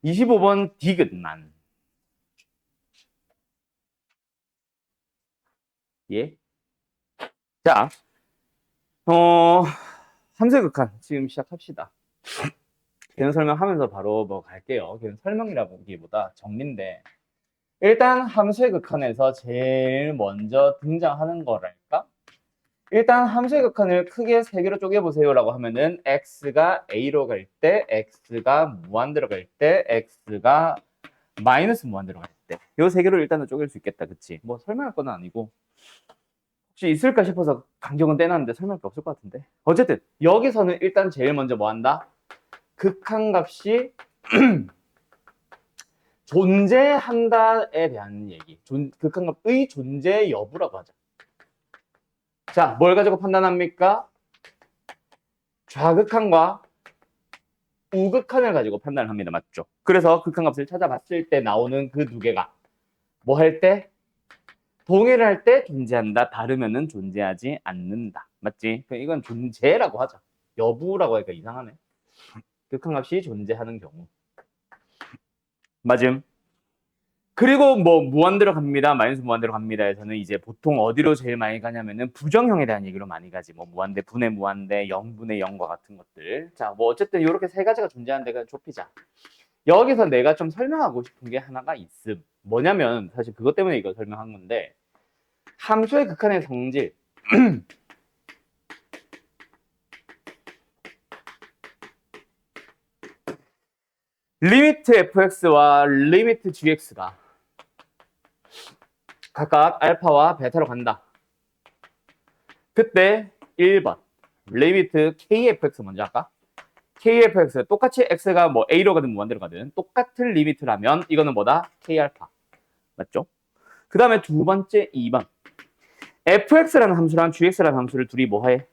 25번 디귿만. 예. 자, 함수의 극한 지금 시작합시다. 걔는 설명하면서 바로 뭐 갈게요. 걔는 설명이라기보다 정리인데, 일단 함수의 극한에서 제일 먼저 등장하는 거랄까? 일단 함수의 극한을 크게 세 개로 쪼개보세요라고 하면은 x가 a로 갈 때, x가 무한대로 갈 때, x가 마이너스 무한대로 갈 때, 요 세 개로 일단은 쪼갤 수 있겠다, 그치? 뭐 설명할 건 아니고 혹시 있을까 싶어서 간격은 떼놨는데 설명할 게 없을 것 같은데. 어쨌든 여기서는 일단 제일 먼저 뭐 한다? 극한값이 존재한다에 대한 얘기. 극한값의 존재 여부라고 하자. 자, 뭘 가지고 판단합니까? 좌극한과 우극한을 가지고 판단을 합니다. 맞죠? 그래서 극한값을 찾아봤을 때 나오는 그 두 개가 뭐 할 때? 동일을 할 때 존재한다. 다르면은 존재하지 않는다. 맞지? 이건 존재라고 하자. 여부라고 하니까 이상하네. 극한값이 존재하는 경우. 맞음? 그리고 뭐 무한대로 갑니다. 마이너스 무한대로 갑니다에서는 이제 보통 어디로 제일 많이 가냐면은 부정형에 대한 얘기로 많이 가지. 뭐 무한대, 분의 무한대, 0분의 0과 같은 것들. 자, 뭐 어쨌든 이렇게 세 가지가 존재하는 데가 좁히자. 여기서 내가 좀 설명하고 싶은 게 하나가 있음. 뭐냐면 사실 그것 때문에 이거 설명한 건데, 함수의 극한의 성질. 리미트 fx와 리미트 gx가 각각 알파와 베타로 간다. 그때 1번 리미트 kfx 먼저 할까? kfx 똑같이 x가 뭐 a로 가든 무한대로 가든 똑같은 리미트라면 이거는 뭐다? k알파. 맞죠? 그 다음에 두 번째 2번 fx라는 함수랑 gx라는 함수를 둘이 뭐해?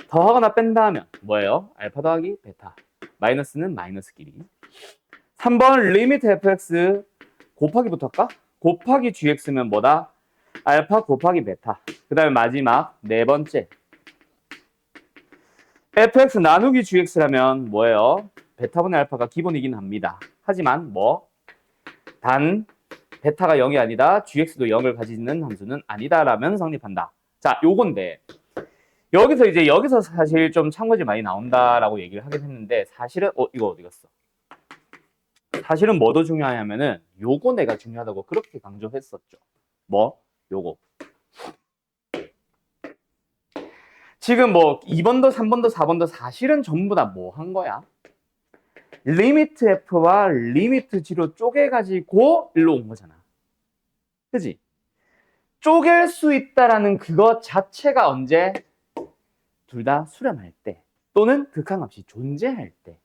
더하거나 뺀다 하면 뭐예요? 알파 더하기 베타. 마이너스는 마이너스끼리. 3번 리미트 fx 곱하기부터 할까? 곱하기 gx면 뭐다? 알파 곱하기 베타. 그 다음에 마지막 네 번째 fx 나누기 gx라면 뭐예요? 베타분의 알파가 기본이긴 합니다. 하지만 단 베타가 0이 아니다. gx도 0을 가지는 함수는 아니다라면 성립한다. 자, 요건데 여기서 사실 좀 참고지 많이 나온다라고 얘기를 하긴 했는데 사실은 이거 어디 갔어? 사실은 뭐도 중요하냐면은 요거 내가 중요하다고 그렇게 강조했었죠. 요거. 지금 2번도 3번도 4번도 사실은 전부 다 뭐 한 거야? 리미트 f와 리미트 g로 쪼개가지고 일로 온 거잖아. 그지? 쪼갤 수 있다라는 그것 자체가 언제? 둘 다 수렴할 때 또는 극한값이 존재할 때.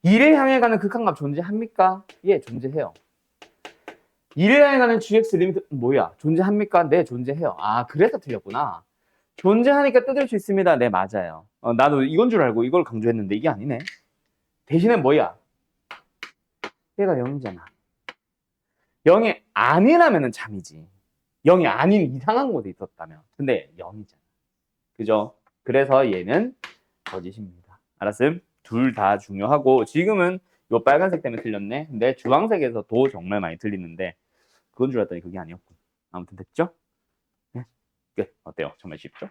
이를 향해 가는 극한값 존재합니까? 예, 존재해요. 이를 향해 가는 gx 리미트 뭐야? 존재합니까? 네, 존재해요. 아, 그래서 틀렸구나. 존재하니까 뜯을 수 있습니다. 네, 맞아요. 나도 이건 줄 알고 이걸 강조했는데 이게 아니네. 대신에 뭐야? 얘가 0이잖아. 0이 아니라면은 참이지. 0이 아닌 이상한 곳에 있었다면. 근데 0이잖아. 그죠? 그래서 얘는 거짓입니다. 알았음? 둘 다 중요하고 지금은 요 빨간색 때문에 틀렸네. 근데 주황색에서도 정말 많이 틀리는데 그건 줄 알았더니 그게 아니었군. 아무튼 됐죠? 네? 끝. 어때요? 정말 쉽죠?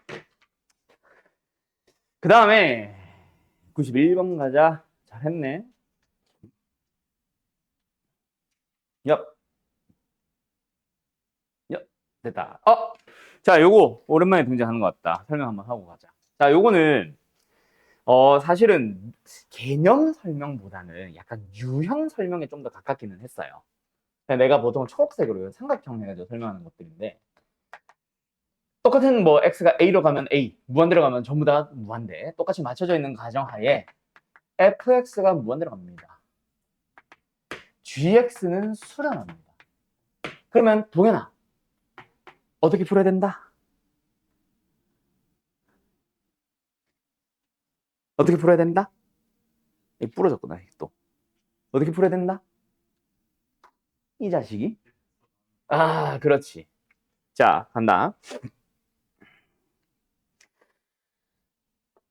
그 다음에 91번 가자. 잘했네. 엽. 엽. 됐다. 자, 요거 오랜만에 등장하는 것 같다. 설명 한번 하고 가자. 자, 요거는 사실은 개념 설명보다는 약간 유형 설명에 좀 더 가깝기는 했어요. 내가 보통 초록색으로 삼각형 해가지고 설명하는 것들인데 똑같은 x가 a로 가면 a, 무한대로 가면 전부 다 무한대 똑같이 맞춰져 있는 가정하에 fx가 무한대로 갑니다. gx는 수렴합니다. 그러면 동현아 어떻게 풀어야 된다? 어떻게 풀어야 된다? 부러졌구나 또. 어떻게 풀어야 된다? 이 자식이? 아, 그렇지. 자, 간다.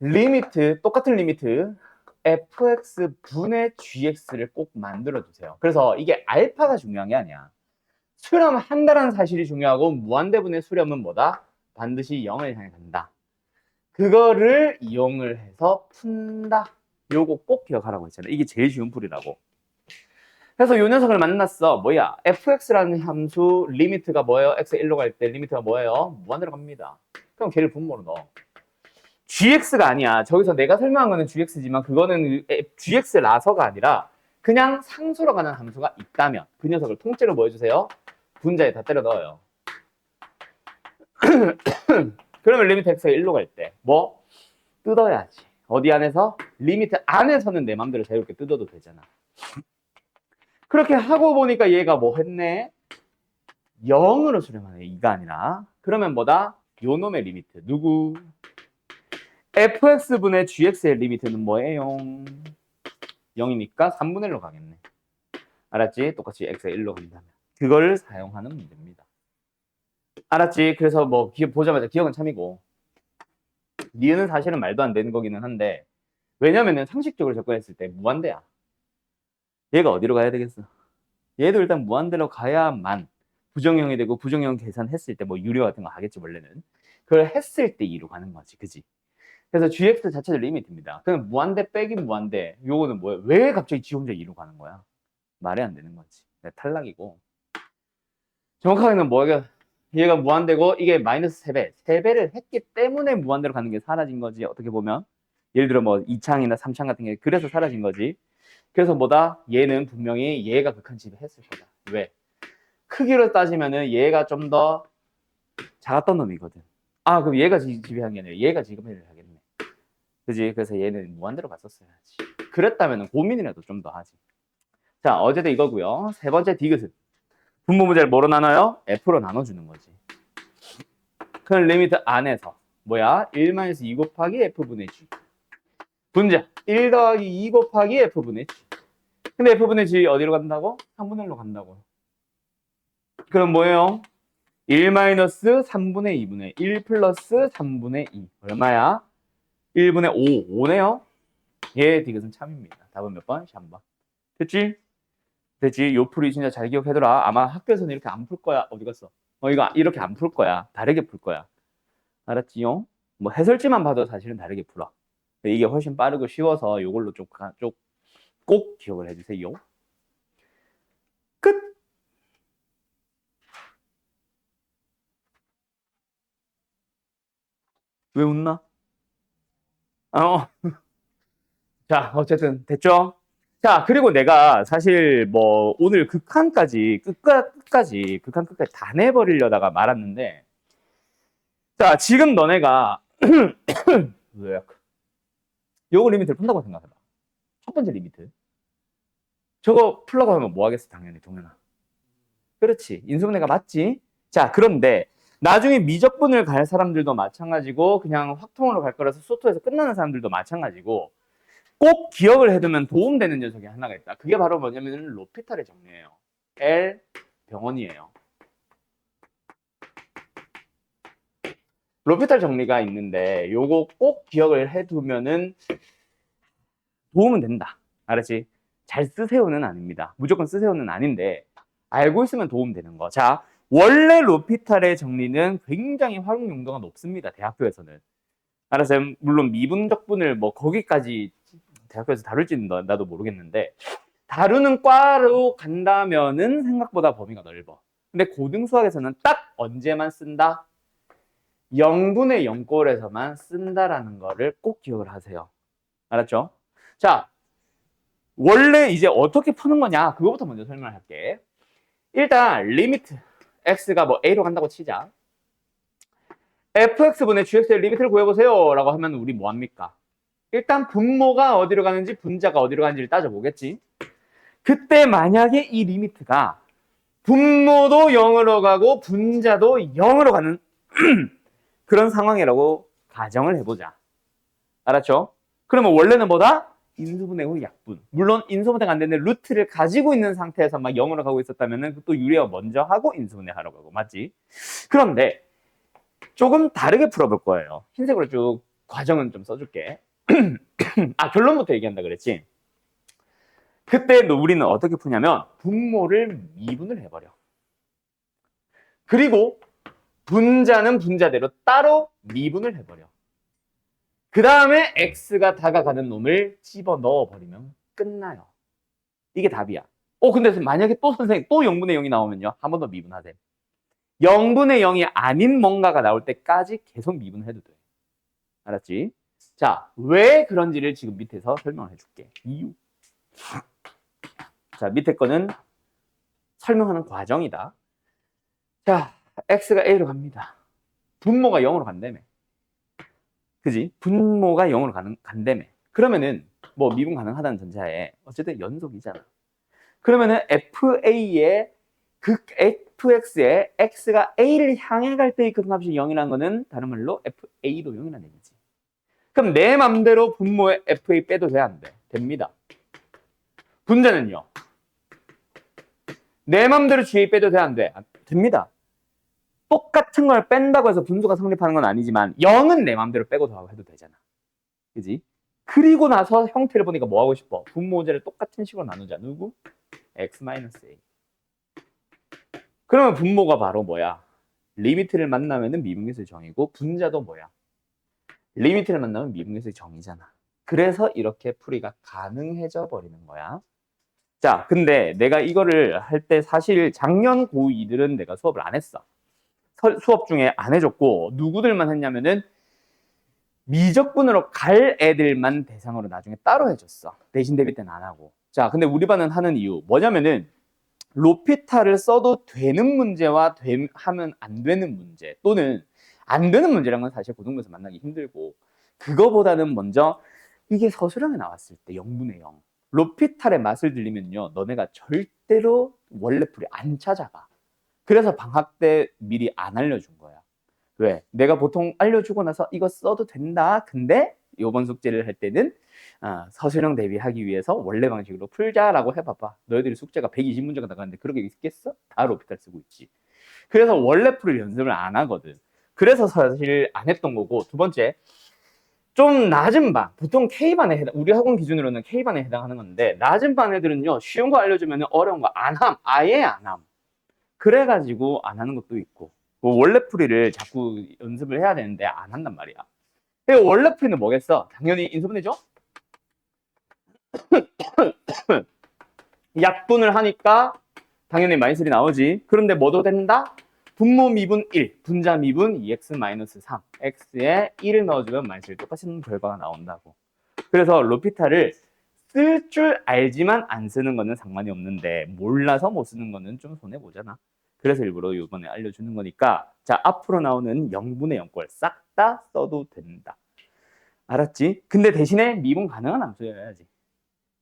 리미트, 똑같은 리미트 fx 분의 gx를 꼭 만들어주세요. 그래서 이게 알파가 중요한 게 아니야. 수렴한다는 사실이 중요하고 무한대분의 수렴은 뭐다? 반드시 0을 향해 간다. 그거를 이용을 해서 푼다. 요거 꼭 기억하라고 했잖아. 이게 제일 쉬운 풀이라고. 그래서 요 녀석을 만났어. 뭐야? fx라는 함수 리미트가 뭐예요? x 1로 갈 때 리미트가 뭐예요? 무한대로 갑니다. 그럼 걔를 분모로 넣어. gx가 아니야. 저기서 내가 설명한 거는 gx지만 그거는 gx라서가 아니라 그냥 상수로 가는 함수가 있다면 그 녀석을 통째로 뭐 해주세요? 분자에 다 때려 넣어요. 그러면 리미트 x가 1로 갈 때 뭐? 뜯어야지. 어디 안에서? 리미트 안에서는 내 맘대로 자유롭게 뜯어도 되잖아. 그렇게 하고 보니까 얘가 뭐 했네? 0으로 수렴하네. 2가 아니라. 그러면 뭐다? 요 놈의 리미트. 누구? fx분의 gx의 리미트는 뭐예요? 0이니까 3분의 1로 가겠네. 알았지? 똑같이 x가 1로 간다면. 그걸 사용하는 문제입니다. 알았지? 그래서 뭐 보자마자 기억은 참이고 니은은 사실은 말도 안 되는 거기는 한데 왜냐면은 상식적으로 접근했을 때 무한대야. 얘가 어디로 가야 되겠어? 얘도 일단 무한대로 가야만 부정형이 되고 부정형 계산했을 때 뭐 유료 같은 거 하겠지 원래는. 그걸 했을 때 2로 가는 거지. 그지? 그래서 gx 자체도 리미트입니다. 그럼 무한대 빼기 무한대. 요거는 뭐야? 왜 갑자기 지 혼자 2로 가는 거야? 말이 안 되는 거지. 탈락이고. 정확하게는 뭐야? 얘가 무한대고 이게 마이너스 3배. 3배를 했기 때문에 무한대로 가는 게 사라진 거지. 어떻게 보면. 예를 들어 뭐 2창이나 3창 같은 게 그래서 사라진 거지. 그래서 뭐다? 얘는 분명히 얘가 극한 지배했을 거다. 왜? 크기로 따지면은 얘가 좀 더 작았던 놈이거든. 아, 그럼 얘가 지배한 게 아니라 얘가 지배를 하겠네. 그지? 그래서 얘는 무한대로 갔었어야지. 그랬다면 고민이라도 좀 더 하지. 자, 어제도 이거고요. 세 번째 디귿은 분모 문제를 뭐로 나눠요? F로 나눠주는 거지. 그 리미트 안에서 뭐야? 1-2 곱하기 F분의 G. 분자 1 더하기 2 곱하기 F분의 G. 근데 F분의 G 어디로 간다고? 3분의 1로 간다고. 그럼 뭐예요? 1-3분의 2분의 1 플러스 3분의 2. 얼마야? 1분의 5. 5네요? 얘 디귿은 참입니다. 답은 몇 번? 3번. 됐지? 됐지? 요 풀이 진짜 잘 기억해둬라. 아마 학교에서는 이렇게 안 풀 거야. 어디 갔어? 이거 이렇게 안 풀 거야. 다르게 풀 거야. 알았지요? 뭐 해설지만 봐도 사실은 다르게 풀어. 이게 훨씬 빠르고 쉬워서 요걸로 좀 꼭 기억을 해주세요. 끝! 왜 웃나? 자, 어쨌든 됐죠? 자, 그리고 내가 사실 뭐 오늘 극한까지 극한 끝까지 다 내버리려다가 말았는데 자, 지금 너네가 요거 리미트를 푼다고 생각해봐. 첫 번째 리미트. 저거 풀라고 하면 뭐 하겠어, 당연히 동현아. 그렇지. 인수분해가 맞지? 자, 그런데 나중에 미적분을 갈 사람들도 마찬가지고 그냥 확통으로 갈 거라서 소토에서 끝나는 사람들도 마찬가지고 꼭 기억을 해두면 도움되는 녀석이 하나가 있다. 그게 바로 뭐냐면 로피탈의 정리예요. L 병원이에요. 로피탈 정리가 있는데 요거 꼭 기억을 해두면은 도움은 된다. 알았지? 잘 쓰세요는 아닙니다. 무조건 쓰세요는 아닌데 알고 있으면 도움되는 거. 자, 원래 로피탈의 정리는 굉장히 활용 용도가 높습니다. 대학교에서는. 알았어요? 물론 미분적분을 뭐 거기까지 대학교에서 다룰지는 나도 모르겠는데 다루는 과로 간다면은 생각보다 범위가 넓어. 근데 고등수학에서는 딱 언제만 쓴다? 0분의 0꼴에서만 쓴다라는 거를 꼭 기억을 하세요. 알았죠? 자, 원래 이제 어떻게 푸는 거냐? 그거부터 먼저 설명을 할게. 일단 리미트 x가 뭐 a로 간다고 치자. fx분의 gx의 리미트를 구해보세요 라고 하면 우리 뭐합니까? 일단 분모가 어디로 가는지 분자가 어디로 가는지를 따져보겠지. 그때 만약에 이 리미트가 분모도 0으로 가고 분자도 0으로 가는 그런 상황이라고 가정을 해보자. 알았죠? 그러면 원래는 뭐다? 인수분해 후 약분. 물론 인수분해가 안 되는 루트를 가지고 있는 상태에서 막 0으로 가고 있었다면 또 유리화 먼저 하고 인수분해 하라고 하고. 맞지? 그런데 조금 다르게 풀어볼 거예요. 흰색으로 쭉 과정은 좀 써줄게. 결론부터 얘기한다 그랬지. 그때 우리는 어떻게 푸냐면 분모를 미분을 해버려. 그리고 분자는 분자대로 따로 미분을 해버려. 그 다음에 x가 다가가는 놈을 집어 넣어버리면 끝나요. 이게 답이야. 근데 만약에 또 선생님 또 0분의 0이 나오면요. 한 번 더 미분하세요. 0분의 0이 아닌 뭔가가 나올 때까지 계속 미분해도 돼. 알았지? 자, 왜 그런지를 지금 밑에서 설명해 줄게. 이유. 자, 밑에 거는 설명하는 과정이다. 자, x가 a로 갑니다. 분모가 0으로 간다며. 그지? 분모가 0으로 간다며. 그러면은 뭐 미분 가능하다는 전제하에 어쨌든 연속이잖아. 그러면은 FA의 극 fx에 x가 a를 향해 갈 때의 극값이 0이라는 거는 다른 말로 FA도 0이라는 얘기지. 그럼 내 맘대로 분모에 FA 빼도 돼, 안 돼? 됩니다. 분자는요? 내 맘대로 GA 빼도 돼, 안 돼? 됩니다. 똑같은 걸 뺀다고 해서 분수가 성립하는 건 아니지만 0은 내 맘대로 빼고 더하고 해도 되잖아. 그지? 그리고 나서 형태를 보니까 뭐 하고 싶어? 분모제를 똑같은 식으로 나누자. 누구? x-a. 그러면 분모가 바로 뭐야? 리미트를 만나면은 미분계수의 정이고 분자도 뭐야? 리미트를 만나면 미분계수의 정이잖아. 그래서 이렇게 풀이가 가능해져 버리는 거야. 자, 근데 내가 이거를 할 때 사실 작년 고2들은 내가 수업을 안 했어. 수업 중에 안 해줬고 누구들만 했냐면은 미적분으로 갈 애들만 대상으로 나중에 따로 해줬어. 대신 대비 때는 안 하고. 자, 근데 우리 반은 하는 이유 뭐냐면은 로피타를 써도 되는 문제와 하면 안 되는 문제 또는 안 되는 문제라는 건 사실 고등부에서 만나기 힘들고 그거보다는 먼저 이게 서술형에 나왔을 때 0분의 0 로피탈의 맛을 들리면요 너네가 절대로 원래 풀이 안 찾아가. 그래서 방학 때 미리 안 알려준 거야. 왜? 내가 보통 알려주고 나서 이거 써도 된다. 근데 이번 숙제를 할 때는 서술형 대비하기 위해서 원래 방식으로 풀자라고 해봐봐. 너희들이 숙제가 120문제가 나가는데 그렇게 있겠어? 다 로피탈 쓰고 있지. 그래서 원래 풀을 연습을 안 하거든. 그래서 사실 안 했던 거고. 두 번째, 좀 낮은 반, 보통 K반에 해당, 우리 학원 기준으로는 K반에 해당하는 건데 낮은 반 애들은요 쉬운 거 알려주면 어려운 거 안 함. 아예 안 함. 그래가지고 안 하는 것도 있고 뭐 원래 풀이를 자꾸 연습을 해야 되는데 안 한단 말이야. 원래 풀이는 뭐겠어? 당연히 인수분해죠? 약분을 하니까 당연히 마이너스이 나오지. 그런데 뭐도 된다? 분모 미분 1, 분자 미분 2x-3, x에 1을 넣어주면 마이너스 똑같은 결과가 나온다고. 그래서 로피타를 쓸 줄 알지만 안 쓰는 거는 상관이 없는데 몰라서 못 쓰는 거는 좀 손해보잖아. 그래서 일부러 이번에 알려주는 거니까 자 앞으로 나오는 0분의 0꼴 싹 다 써도 된다. 알았지? 근데 대신에 미분 가능한 함수여야지.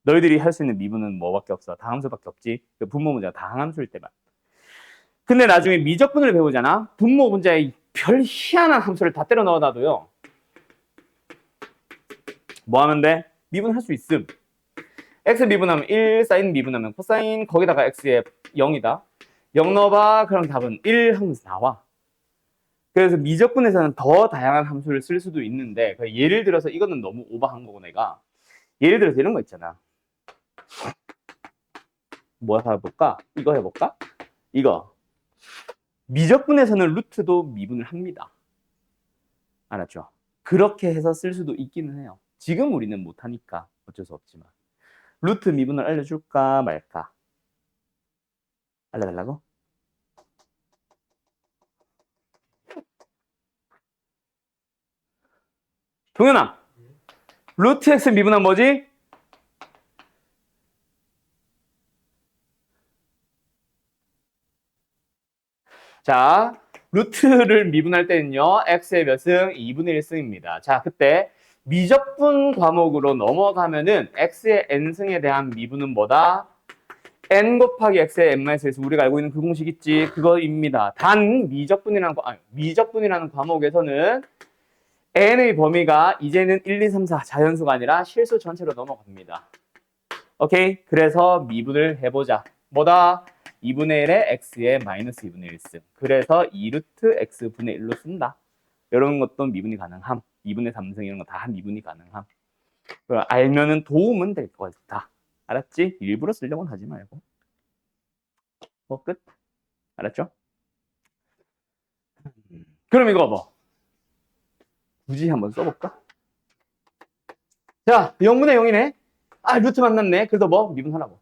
너희들이 할 수 있는 미분은 뭐밖에 없어? 다함수밖에 없지. 그 분모 문제가 다함수일 때만. 근데 나중에 미적분을 배우잖아. 분모 문제에 별 희한한 함수를 다 때려 넣어놔도요. 뭐 하면 돼? 미분할 수 있음. x 미분하면 1, 사인 미분하면 코사인, 거기다가 x에 0이다. 0 넣어봐. 그럼 답은 1 하면서 나와. 그래서 미적분에서는 더 다양한 함수를 쓸 수도 있는데 예를 들어서 이거는 너무 오버한 거고 내가 예를 들어서 이런 거 있잖아. 뭐 해볼까? 이거 해볼까? 이거 미적분에서는 루트도 미분을 합니다. 알았죠? 그렇게 해서 쓸 수도 있기는 해요. 지금 우리는 못하니까 어쩔 수 없지만 루트 미분을 알려줄까 말까? 알려달라고? 동현아, 루트 x 미분하면 뭐지? 자, 루트를 미분할 때는요, x의 몇 승? 2분의 1승입니다. 자, 그때 미적분 과목으로 넘어가면은 x의 n승에 대한 미분은 뭐다? n 곱하기 x의 n-1에서 우리가 알고 있는 그 공식 있지? 그거입니다. 단 미적분이라는 과목에서는 n의 범위가 이제는 1, 2, 3, 4 자연수가 아니라 실수 전체로 넘어갑니다. 오케이? 그래서 미분을 해보자. 뭐다? 2분의 1에 x의 마이너스 2분의 1승. 그래서 2루트 x분의 1로 쓴다. 이런 것도 미분이 가능함. 2분의 3승 이런 거 다 미분이 가능함. 그걸 알면은 도움은 될 것 같다. 알았지? 일부러 쓰려고는 하지 말고. 뭐 끝. 알았죠? 그럼 이거 뭐 굳이 한번 써볼까? 자, 0분의 0이네. 아, 루트 만났네. 그래서 뭐 미분하라고.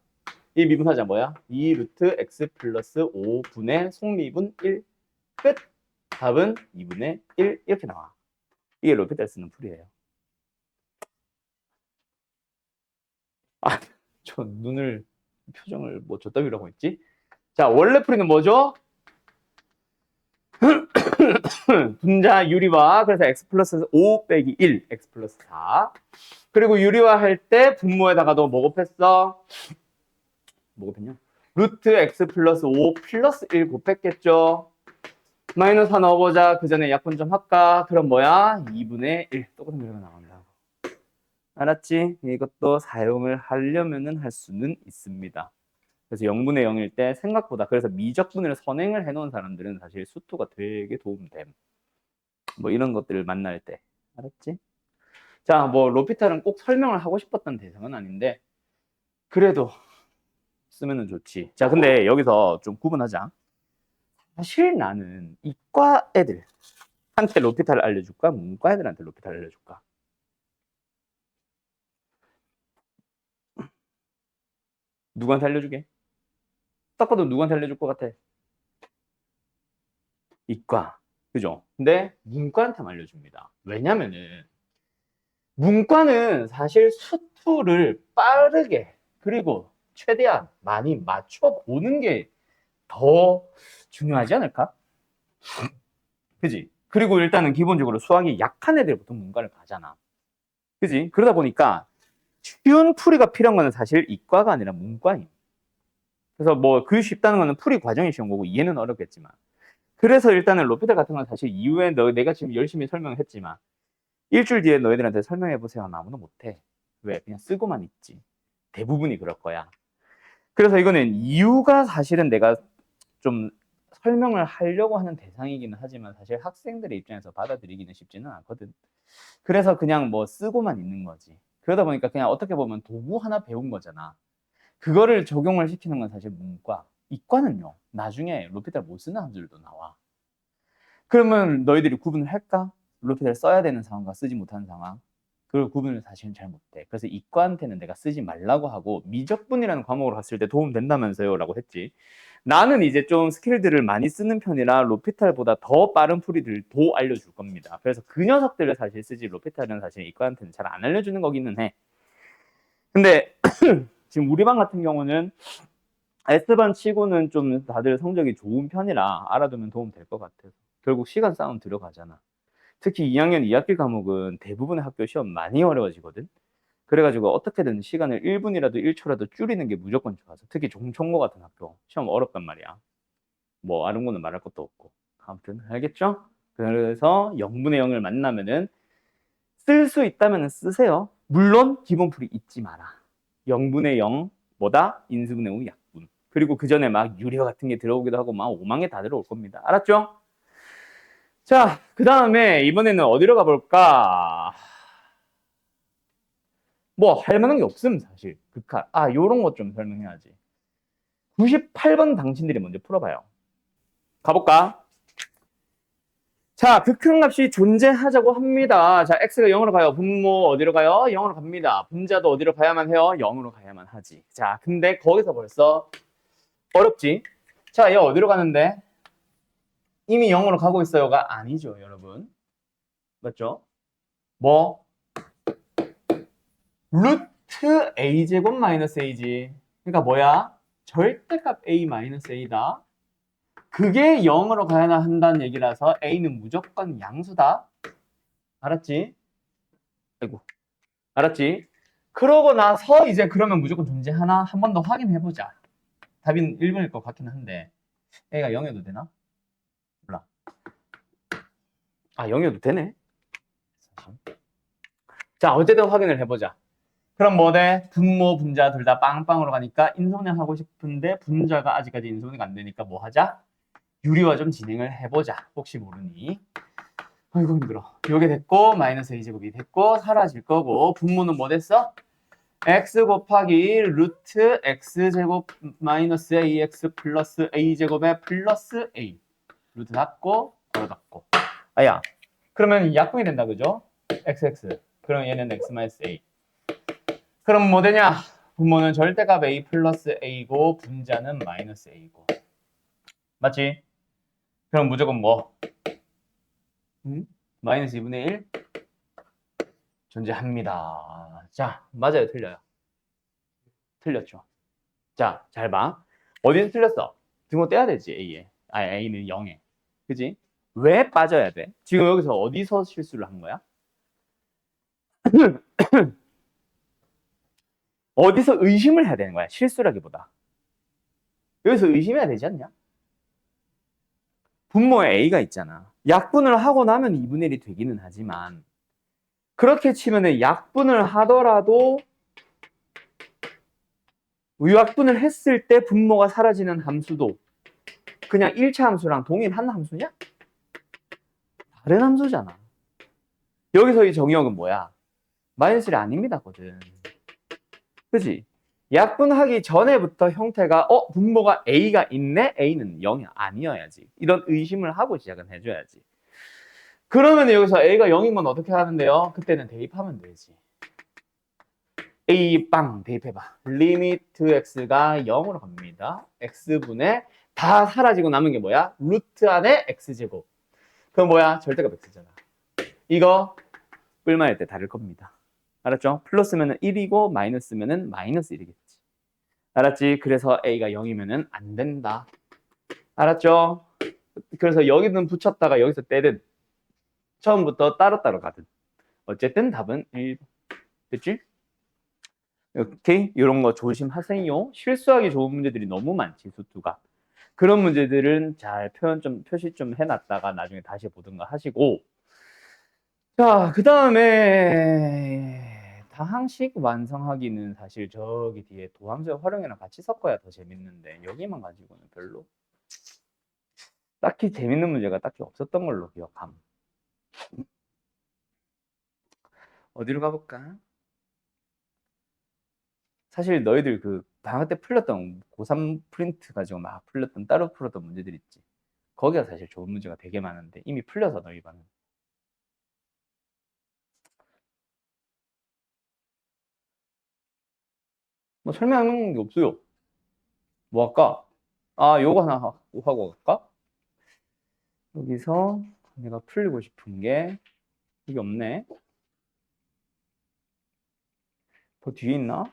이 미분하자 뭐야? 2 루트 x 플러스 5분의 속미분 1. 끝. 답은 2분의 1 이렇게 나와. 이게 로피탈 쓰는 풀이에요. 아, 저 눈을 표정을 뭐 저따위라고 했지? 자, 원래 풀이는 뭐죠? 분자 유리화. 그래서 x 플러스 5 빼기 1, x 플러스 4. 그리고 유리화 할 때 분모에다가도 뭐 곱했어? 뭐 곱했냐? 루트 x 플러스 5 플러스 1 곱했겠죠? 마이너스 4 넣어보자. 그 전에 약분 좀 할까? 그럼 뭐야? 2분의 1. 똑같은 결과 나온다고. 알았지? 이것도 사용을 하려면은 할 수는 있습니다. 그래서 0분의 0일 때 생각보다 그래서 미적분을 선행을 해놓은 사람들은 사실 수투가 되게 도움됨. 뭐 이런 것들을 만날 때. 알았지? 자, 뭐 로피탈은 꼭 설명을 하고 싶었던 대상은 아닌데 그래도 쓰면은 좋지. 자, 근데 여기서 좀 구분하자. 사실 나는 이과 애들한테 로피탈을 알려줄까? 문과 애들한테 로피탈을 알려줄까? 누구한테 알려주게? 딱 봐도 누구한테 알려줄 것 같아? 이과. 그죠? 근데 문과한테만 알려줍니다. 왜냐면은 문과는 사실 수투를 빠르게 그리고 최대한 많이 맞춰보는 게 더 중요하지 않을까? 그지? 그리고 일단은 기본적으로 수학이 약한 애들 보통 문과를 가잖아. 그지? 그러다 보니까 쉬운 풀이가 필요한 거는 사실 이과가 아니라 문과임. 그래서 뭐 그 쉽다는 거는 풀이 과정이 쉬운 거고 이해는 어렵겠지만. 그래서 일단은 로피탈 같은 건 사실 이후에 내가 지금 열심히 설명했지만 일주일 뒤에 너희들한테 설명해 보세요 하면 아무도 못해. 왜? 그냥 쓰고만 있지. 대부분이 그럴 거야. 그래서 이거는 이유가 사실은 내가 좀 설명을 하려고 하는 대상이기는 하지만 사실 학생들의 입장에서 받아들이기는 쉽지는 않거든. 그래서 그냥 뭐 쓰고만 있는 거지. 그러다 보니까 그냥 어떻게 보면 도구 하나 배운 거잖아. 그거를 적용을 시키는 건 사실 문과. 이과는요. 나중에 로피탈 못 쓰는 함수들도 나와. 그러면 너희들이 구분을 할까? 로피탈 써야 되는 상황과 쓰지 못하는 상황. 그걸 구분을 사실은 잘 못해. 그래서 이과한테는 내가 쓰지 말라고 하고 미적분이라는 과목으로 갔을 때 도움 된다면서요 라고 했지. 나는 이제 좀 스킬들을 많이 쓰는 편이라 로피탈보다 더 빠른 풀이들도 알려줄 겁니다. 그래서 그 녀석들을 사실 쓰지 로피탈은 사실 이과한테는 잘 안 알려주는 거기는 해. 근데 지금 우리 반 같은 경우는 S반 치고는 좀 다들 성적이 좋은 편이라 알아두면 도움 될 것 같아서 결국 시간 싸움 들어가잖아. 특히 2학년 2학기 과목은 대부분의 학교 시험 많이 어려워지거든. 그래가지고 어떻게든 시간을 1분이라도 1초라도 줄이는 게 무조건 좋아서 특히 종천고 같은 학교 시험 어렵단 말이야. 뭐 아는 거는 말할 것도 없고. 아무튼 알겠죠? 그래서 0분의 0을 만나면은 쓸 수 있다면 쓰세요. 물론 기본풀이 잊지 마라. 0분의 0 뭐다? 인수분해 후 약분. 그리고 그 전에 막 유리화 같은 게 들어오기도 하고 막 오망에 다 들어올 겁니다. 알았죠? 자, 그 다음에 이번에는 어디로 가볼까? 뭐 할 만한 게 없음 사실. 극한. 아, 요런 것 좀 설명해야지. 98번 당신들이 먼저 풀어봐요. 가볼까? 자, 극한값이 존재하자고 합니다. 자, x가 0으로 가요. 분모 어디로 가요? 0으로 갑니다. 분자도 어디로 가야만 해요? 0으로 가야만 하지. 자, 근데 거기서 벌써 어렵지? 자, 얘 어디로 가는데? 이미 0으로 가고 있어요가 아니죠, 여러분. 맞죠? 뭐? 루트 a제곱 마이너스 a지. 그러니까 뭐야? 절대값 a 마이너스 a다. 그게 0으로 가야 한다는 얘기라서 a는 무조건 양수다. 알았지? 아이고. 알았지? 그러고 나서 이제 그러면 무조건 존재하나? 한 번 더 확인해보자. 답인 1번일 것 같긴 한데 a가 0이어도 되나? 몰라. 아, 0이어도 되네. 자, 어쨌든 확인을 해보자. 그럼 뭐 돼? 분모, 분자 둘 다 빵빵으로 가니까 인수분해 하고 싶은데 분자가 아직까지 인수분해가 안 되니까 뭐 하자? 유리화 좀 진행을 해보자. 혹시 모르니. 아이고 힘들어. 요게 됐고 마이너스 a제곱이 됐고 사라질 거고 분모는 뭐 됐어? x 곱하기 루트 x제곱 마이너스 ax 플러스 a제곱에 플러스 a 루트 닫고 괄호 닫고 아야 그러면 약분이 된다 그죠? xx 그럼 얘는 x 마이너스 a 그럼 뭐 되냐? 분모는 절대값 a 플러스 a고 분자는 마이너스 a고 맞지? 그럼 무조건 뭐? 마이너스 2분의 1 존재합니다. 자, 맞아요, 틀려요? 틀렸죠. 자, 잘 봐. 어디서 틀렸어? 등호 떼야 되지, A에. 아, A는 0에. 그지? 왜 빠져야 돼? 지금 여기서 어디서 실수를 한 거야? 어디서 의심을 해야 되는 거야? 실수라기보다. 여기서 의심해야 되지 않냐? 분모에 A가 있잖아. 약분을 하고 나면 2분의 1이 되기는 하지만 그렇게 치면은 약분을 하더라도 약분을 했을 때 분모가 사라지는 함수도 그냥 1차 함수랑 동일한 함수냐? 다른 함수잖아. 여기서 이 정의역은 뭐야? 마이너스 1이 아닙니다거든. 그치? 약분하기 전에부터 형태가 분모가 A가 있네? A는 0이 아니어야지. 이런 의심을 하고 시작은 해줘야지. 그러면 여기서 A가 0인 건 어떻게 하는데요? 그때는 대입하면 되지. A 빵 대입해봐. 리미트 x가 0으로 갑니다. x분의 다 사라지고 남은 게 뭐야? 루트 안에 x제곱. 그럼 뭐야? 절대값 x잖아. 이거 뿔만일 때 다를 겁니다. 알았죠? 플러스면은 1이고 마이너스면은 마이너스 1이겠지. 알았지? 그래서 a가 0이면은 안 된다. 알았죠? 그래서 여기는 붙였다가 여기서 떼든 처음부터 따로따로 가든 어쨌든 답은 1. 됐지? 오케이? 이런 거 조심하세요. 실수하기 좋은 문제들이 너무 많지, 수투가. 그런 문제들은 잘 표시 좀 해놨다가 나중에 다시 보든가 하시고. 자, 그 다음에 다항식 완성하기는 사실 저기 뒤에 도함수의 활용이랑 같이 섞어야 더 재밌는데 여기만 가지고는 별로 딱히 재밌는 문제가 딱히 없었던 걸로 기억함. 어디로 가볼까? 사실 너희들 그 방학 때 풀렸던 고3 프린트 가지고 막 풀렸던 따로 풀었던 문제들 있지. 거기가 사실 좋은 문제가 되게 많은데 이미 풀려서 너희 반은. 뭐 설명하는 게 없어요. 뭐 할까? 아, 요거 하나 하고 갈까? 여기서 내가 풀리고 싶은 게 이게 없네. 더 뒤에 있나?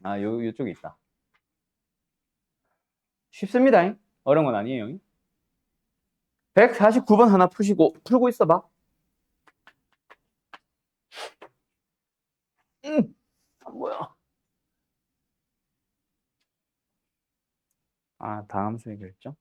아, 요쪽에 있다. 쉽습니다. 어려운 건 아니에요. 149번 하나 풀고 있어봐. 뭐야? 아, 다음 수의 결정.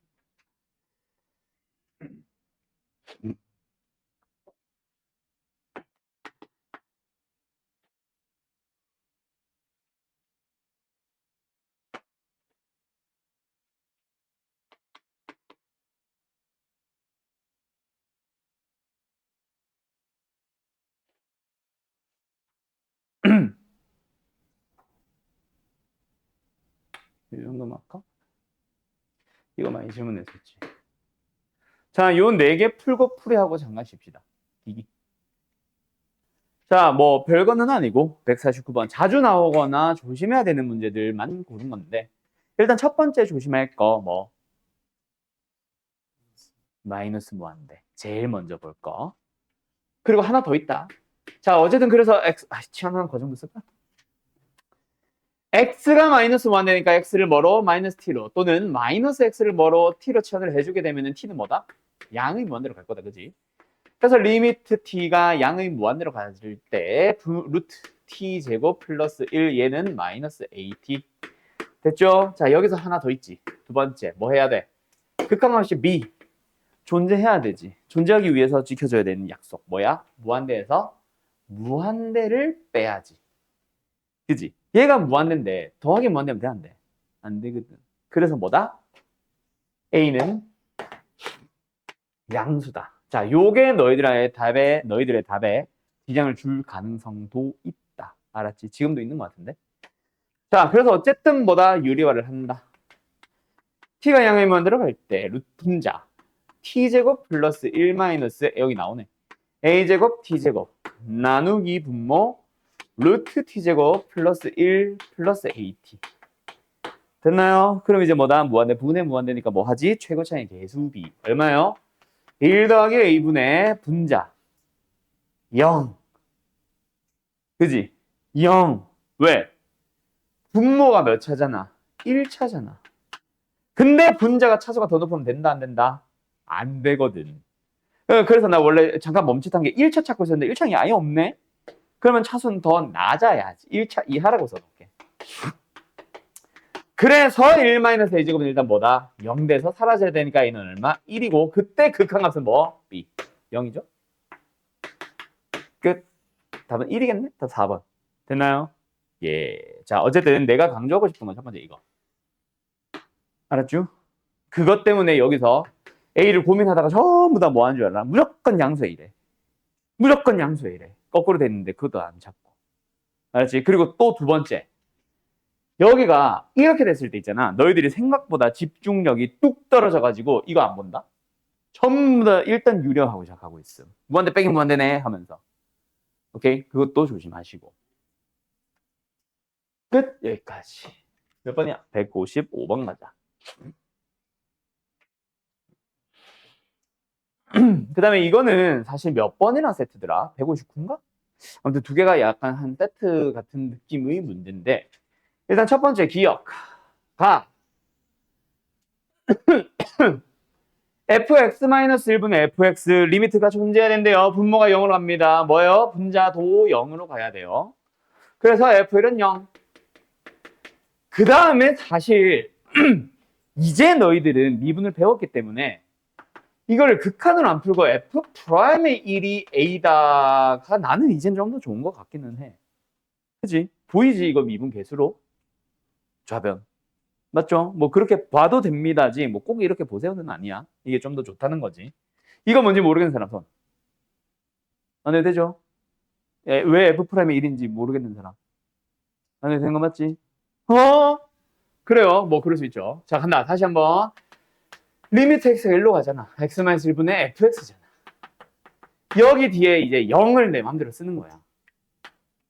이 정도만 할까? 이거 많이 질문했었지. 자, 요 4개 풀고 풀이하고 잠깐 쉽시다. 이기. 자, 뭐 별거는 아니고 149번 자주 나오거나 조심해야 되는 문제들만 고른 건데 일단 첫 번째 조심할 거 뭐 마이너스 무한대 제일 먼저 볼 거. 그리고 하나 더 있다. 자, 어쨌든 그래서 x 치환하는 거 정도 쓸까? x가 마이너스 무한대니까 x를 뭐로? 마이너스 t로 또는 마이너스 x를 뭐로? t로 치환을 해주게 되면은 t는 뭐다? 양의 무한대로 갈 거다, 그지? 그래서 리미트 t가 양의 무한대로 가질 때 루트 t 제곱 플러스 1 얘는 마이너스 at 됐죠? 자, 여기서 하나 더 있지. 두 번째 뭐 해야 돼? 극한함수 b 존재해야 되지. 존재하기 위해서 지켜줘야 되는 약속 뭐야? 무한대에서 무한대를 빼야지. 그지? 얘가 무한대인데 더하기 무한대면 돼, 안 돼? 안 되거든. 그래서 뭐다? a는 양수다. 자, 요게 너희들의 답에 지장을 줄 가능성도 있다. 알았지? 지금도 있는 것 같은데. 자, 그래서 어쨌든 뭐다 유리화를 한다. t가 양의만 들어갈 때 루트 분자 t제곱 플러스 1 마이너스 여기 나오네. a제곱 t제곱 나누기 분모 루트 t제곱 플러스 1 플러스 at. 됐나요? 그럼 이제 뭐다? 무한대, 분의 무한대니까 뭐 하지? 최고차의 개수비. 얼마요? 1 더하기 a분의 분자. 0. 그지? 0. 왜? 분모가 몇 차잖아? 1차잖아. 근데 분자가 차수가 더 높으면 된다, 안 된다? 안 되거든. 그래서 나 원래 잠깐 멈칫한 게 1차 찾고 있었는데 1차이 아예 없네? 그러면 차수는 더 낮아야지. 1차 이하라고 써놓을게. 그래서 1-a제곱은 일단 뭐다? 0 돼서 사라져야 되니까 a는 얼마? 1이고 그때 극한값은 뭐? b. 0이죠? 끝. 답은 1이겠네? 답 4번. 됐나요? 예. 자, 어쨌든 내가 강조하고 싶은 건 첫 번째 이거. 알았죠? 그것 때문에 여기서 a를 고민하다가 전부 다 뭐 하는 줄 알아? 무조건 양수 a래. 무조건 양수 a래. 거꾸로 됐는데 그것도 안 찾고. 알았지? 그리고 또 두 번째. 여기가 이렇게 됐을 때 있잖아. 너희들이 생각보다 집중력이 뚝 떨어져가지고 이거 안 본다? 전부 다 일단 유려하고 시작하고 있음. 무한대 빼기 무한대네 하면서. 오케이? 그것도 조심하시고. 끝! 여기까지. 몇 번이야? 155번 가자. 그 다음에 이거는 사실 몇 번이나 세트더라? 159인가? 아무튼 두 개가 약간 한 세트 같은 느낌의 문제인데 일단 첫 번째 기억. 가. fx-1분의 fx 리미트가 존재해야 된대요. 분모가 0으로 갑니다. 뭐예요? 분자도 0으로 가야 돼요. 그래서 f1은 0. 그 다음에 사실 이제 너희들은 미분을 배웠기 때문에 이걸 극한으로 안 풀고 f'의 1이 a다가 나는 이젠 좀 더 좋은 것 같기는 해. 그치? 보이지? 이거 미분 개수로? 좌변. 맞죠? 뭐 그렇게 봐도 됩니다지 뭐 꼭 이렇게 보세요는 아니야. 이게 좀 더 좋다는 거지. 이거 뭔지 모르겠는 사람 손. 안 해도 되죠? 왜 F'의 1인지 모르겠는 사람. 안 해도 되는 거 맞지? 그래요. 뭐 그럴 수 있죠. 자, 간다. 다시 한번. 리미트 x가 1로 가잖아. x-1분의 fx잖아. 여기 뒤에 이제 0을 내 맘대로 쓰는 거야.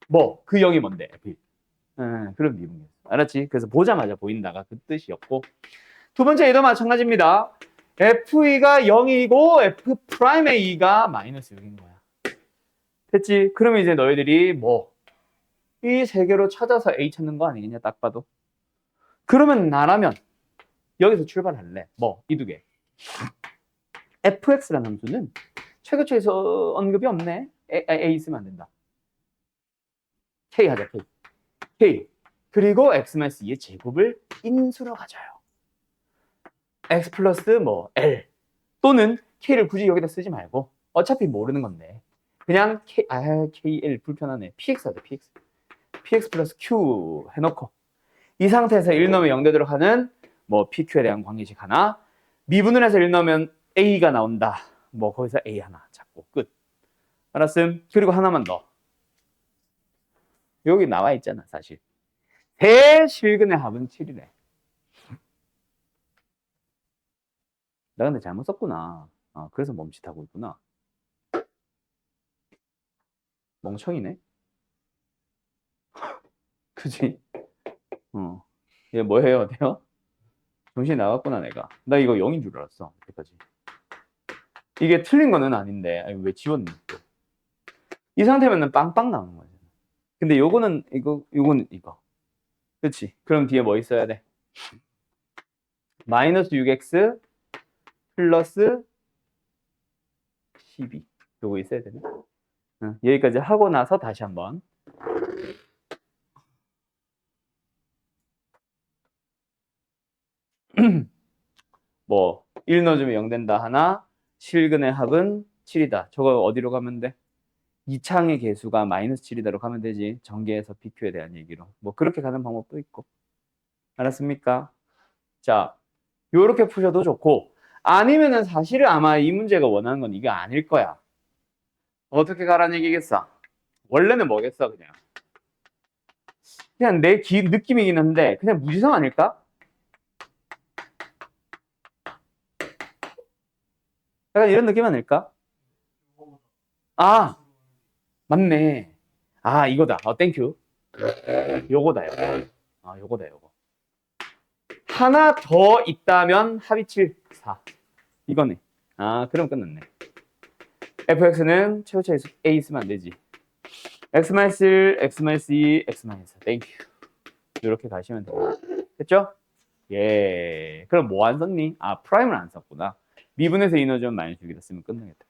뭐, 그 0이 뭔데? f. 그런 미분이었어. 알았지? 그래서 보자마자 보인다가 그 뜻이었고. 두 번째 얘도 마찬가지입니다. FE가 0이고 F'의 2가 마이너스 6인 거야. 됐지? 그러면 이제 너희들이 뭐 이 세 개로 찾아서 A 찾는 거 아니겠냐 딱 봐도. 그러면 나라면 여기서 출발할래. 뭐 이 두 개. fx라는 함수는 최고초에서 언급이 없네. A 있으면 안 된다. k 하자 k. k. 그리고 x-2의 제곱을 인수로 가져요. x 플러스 뭐 l 또는 k를 굳이 여기다 쓰지 말고 어차피 모르는 건데 그냥 kl 불편하네. px 하자 px. px 플러스 q 해놓고 이 상태에서 1 넣으면 0 되도록 하는 뭐 pq에 대한 관계식 하나 미분을 해서 1 넣으면 a가 나온다. 뭐 거기서 a 하나 잡고 끝. 알았음? 그리고 하나만 더. 여기 나와 있잖아 사실. 대실근의 합은 7이래. 나 근데 잘못 썼구나. 그래서 멈칫하고 있구나. 멍청이네. 그지? 얘 뭐 해요? 돼요? 정신이 나갔구나 내가. 나 이거 0인 줄 알았어. 여기까지. 이게 틀린 거는 아닌데 아니, 왜 지웠니? 이 상태면은 빵빵 나오는 거야. 근데 요거는 요거는 이거. 그렇지? 그럼 뒤에 뭐 있어야 돼? 마이너스 6x 플러스 12. 요거 있어야 되네. 여기까지 하고 나서 다시 한번. 뭐 1 넣어주면 0 된다 하나 실근의 합은 7이다. 저거 어디로 가면 돼? 이창의 개수가 마이너스 7이다로 가면 되지. 전개해서 PQ에 대한 얘기로. 뭐 그렇게 가는 방법도 있고. 알았습니까? 자, 요렇게 푸셔도 좋고 아니면은 사실은 아마 이 문제가 원하는 건 이게 아닐 거야. 어떻게 가라는 얘기겠어? 원래는 뭐겠어, 그냥. 그냥 내 느낌이긴 한데, 그냥 무지성 아닐까? 약간 이런 느낌 아닐까? 아, 맞네. 아, 이거다. 땡큐. 요거다, 요거. 아, 요거다, 요거. 하나 더 있다면 합이 7, 4. 이거네. 아, 그럼 끝났네. fx는 최고차의 a 있으면 안 되지. x-1, x-2, x-4. 땡큐. 이렇게 가시면 돼요. 됐죠? 예. 그럼 뭐 안 썼니? 아, 프라임을 안 썼구나. 미분에서 인호전 마이너스 6이다 쓰면 끝나겠다.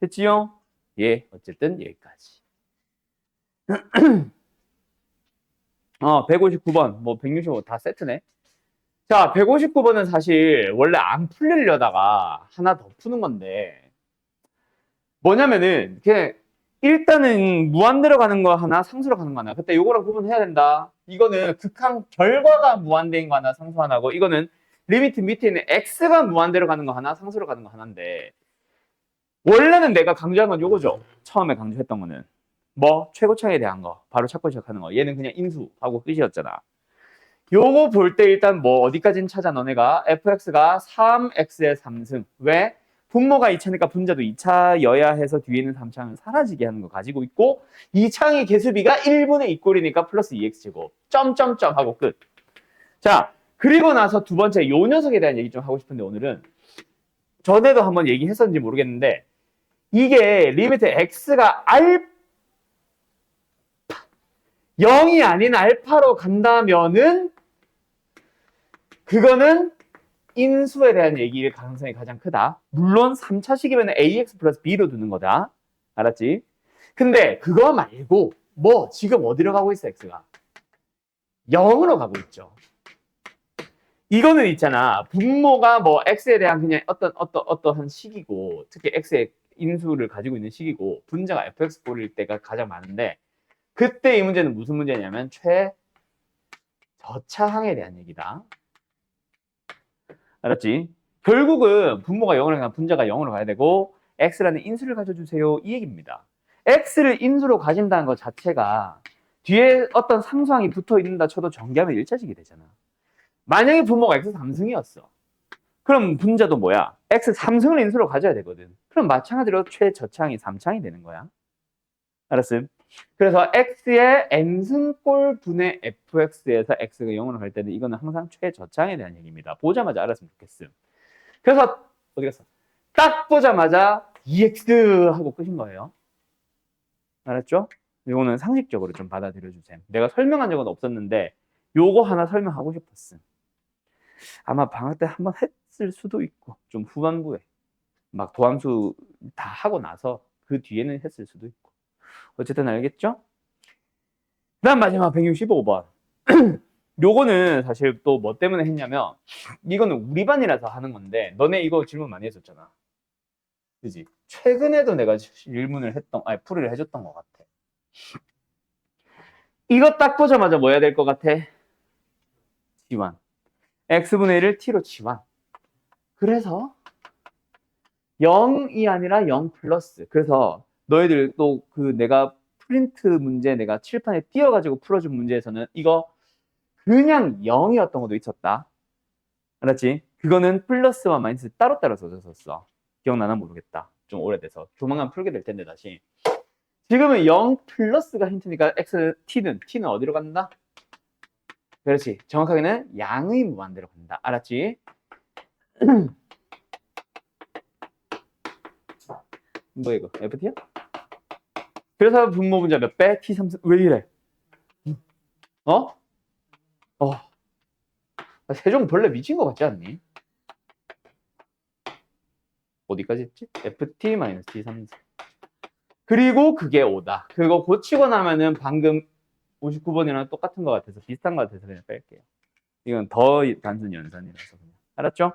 됐지요? 예. 어쨌든 여기까지. 159번, 뭐 165, 다 세트네. 자, 159번은 사실 원래 안 풀리려다가 하나 더 푸는 건데, 뭐냐면은, 그냥 일단은 무한대로 가는 거 하나, 상수로 가는 거 하나. 그때 요거랑 구분해야 된다. 이거는 극한 결과가 무한대인 거 하나, 상수 하나고, 이거는 리미트 밑에 있는 x가 무한대로 가는 거 하나, 상수로 가는 거 하나인데, 원래는 내가 강조한 건 요거죠. 처음에 강조했던 거는. 뭐, 최고차에 대한 거, 바로 찾고 시작하는 거. 얘는 그냥 인수하고 끝이었잖아. 요거 볼 때 일단 뭐 어디까지는 찾아 너네가 fx가 3x의 3승. 왜? 분모가 2차니까 분자도 2차여야 해서 뒤에 있는 3차는 사라지게 하는 거 가지고 있고 2차의 개수비가 1분의 2꼴이니까 플러스 2x제곱. 점점점 하고 끝. 자, 그리고 나서 두 번째 요 녀석에 대한 얘기 좀 하고 싶은데 오늘은 전에도 한번 얘기했었는지 모르겠는데 이게 리미트 x가 0이 아닌 알파로 간다면은 그거는 인수에 대한 얘기일 가능성이 가장 크다. 물론 3차식이면 ax 플러스 b로 두는 거다. 알았지? 근데 그거 말고 뭐 지금 어디로 가고 있어 x가? 0으로 가고 있죠. 이거는 있잖아. 분모가 뭐 x에 대한 그냥 어떠한 식이고 특히 x의 인수를 가지고 있는 식이고 분자가 fx 꼴일 때가 가장 많은데 그때 이 문제는 무슨 문제냐면 최저차항에 대한 얘기다. 알았지? 결국은 분모가 0으로 가면 분자가 0으로 가야 되고 x라는 인수를 가져주세요. 이 얘기입니다. x를 인수로 가진다는 것 자체가 뒤에 어떤 상수항이 붙어 있는다 쳐도 전개하면 1차식이 되잖아. 만약에 분모가 x 3승이었어. 그럼 분자도 뭐야? x 3승을 인수로 가져야 되거든. 그럼 마찬가지로 최저차항이 3차항이 되는 거야. 알았음? 그래서 x의 n승꼴 분의 fx에서 x가 0으로 갈 때는 이거는 항상 최저차항에 대한 얘기입니다. 보자마자 알았으면 좋겠음. 그래서 어디 갔어? 딱 보자마자 EX 하고 끝인 거예요. 알았죠? 이거는 상식적으로 좀 받아들여 주세요. 내가 설명한 적은 없었는데 요거 하나 설명하고 싶었음. 아마 방학 때 한번 했을 수도 있고 좀 후반부에 막 도함수 다 하고 나서 그 뒤에는 했을 수도 있고 어쨌든 알겠죠? 그다음 마지막 165번. 요거는 사실 또 뭐 때문에 했냐면 이거는 우리 반이라서 하는 건데 너네 이거 질문 많이 했었잖아. 그지? 최근에도 내가 질문을 풀이를 해줬던 것 같아. 이거 딱 보자마자 뭐 해야 될 것 같아? 지환. x분의 1을 t로 지환. 그래서 0이 아니라 0 플러스. 그래서 너희들 또 그 내가 프린트 문제 내가 칠판에 띄워가지고 풀어준 문제에서는 이거 그냥 0이었던 것도 있었다. 알았지? 그거는 플러스와 마이너스 따로따로 써줬었어. 기억나나 모르겠다. 좀 오래돼서. 조만간 풀게 될 텐데 다시. 지금은 0 플러스가 힌트니까 t는 어디로 간다? 그렇지. 정확하게는 양의 무한대로 간다. 알았지? 뭐 이거? FT야? 그래서 분모 분자 몇 배? T3 왜 이래? 어? 세종벌레 미친 것 같지 않니? 어디까지 했지? FT-T3 그리고 그게 5다. 그거 고치고 나면은 방금 59번이랑 똑같은 것 같아서 비슷한 것 같아서 그냥 뺄게요. 이건 더 단순 연산이라서 그냥. 알았죠?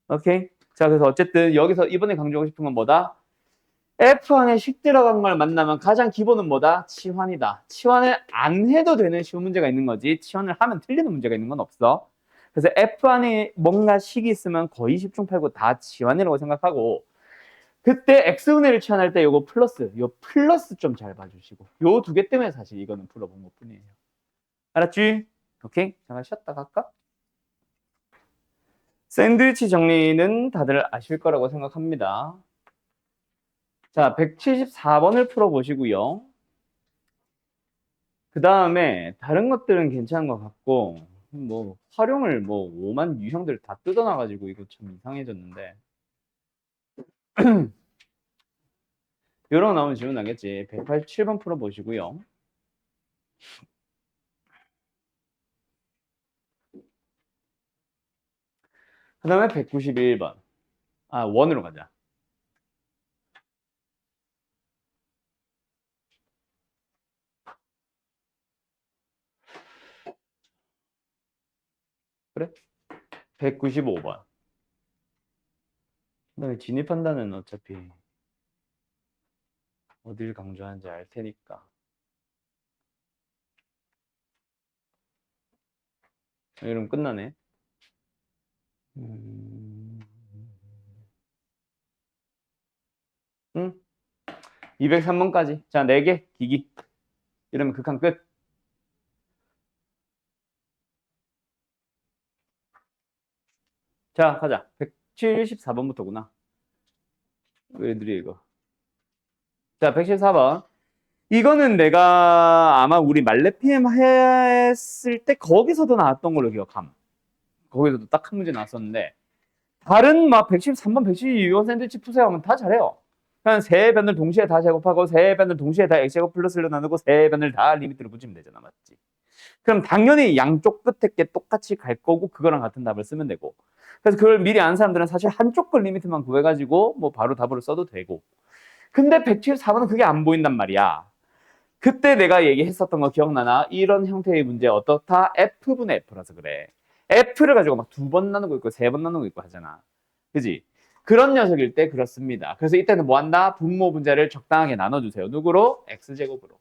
오케이. 자, 그래서 어쨌든 여기서 이번에 강조하고 싶은 건 뭐다? F 안에 식 들어간 걸 만나면 가장 기본은 뭐다? 치환이다. 치환을 안 해도 되는 쉬운 문제가 있는 거지. 치환을 하면 틀리는 문제가 있는 건 없어. 그래서 F 안에 뭔가 식이 있으면 거의 10중 8구 다 지환이라고 생각하고, 그때 x분의 1 치환할 때 요거 플러스, 요 플러스 좀 잘 봐주시고, 요 두 개 때문에 사실 이거는 풀어본 것 뿐이에요. 알았지? 오케이? 잠깐 쉬었다 갈까? 샌드위치 정리는 다들 아실 거라고 생각합니다. 자, 174번을 풀어보시고요. 그 다음에 다른 것들은 괜찮은 것 같고, 뭐 활용을 뭐 5만 유형들 다 뜯어놔가지고 이거 참 이상해졌는데 이런 거 나오면 질문 나겠지. 187번 풀어보시고요. 그 다음에 191번. 아, 원으로 가자. 그래? 195번. 그 다음에 진입한다는 어차피 어딜 강조하는지 알 테니까. 이러면 끝나네. 응? 203번까지. 자, 4개, 기기. 이러면 극한 끝. 자, 가자. 174번부터구나. 왜 느려, 이거. 자, 114번. 이거는 내가 아마 우리 말레피엠 했을 때 거기서도 나왔던 걸로 기억함. 거기서도 딱 한 문제 나왔었는데, 다른 막 113번, 112번 샌드위치 푸세요 하면 다 잘해요. 그냥 세 변을 동시에 다 제곱하고 세 변을 동시에 다 x제곱 플러스로 나누고 세 변을 다 리미트로 붙이면 되잖아, 맞지? 그럼 당연히 양쪽 끝에 게 똑같이 갈 거고 그거랑 같은 답을 쓰면 되고. 그래서 그걸 미리 아는 사람들은 사실 한쪽 걸 리미트만 구해가지고 뭐 바로 답으로 써도 되고. 근데 174번은 그게 안 보인단 말이야. 그때 내가 얘기했었던 거 기억나나? 이런 형태의 문제 어떻다? F분의 F라서 그래. F를 가지고 막 2번 나누고 있고 3번 나누고 있고 하잖아. 그지? 그런 녀석일 때 그렇습니다. 그래서 이때는 뭐 한다? 분모 분자를 적당하게 나눠주세요. 누구로? X제곱으로.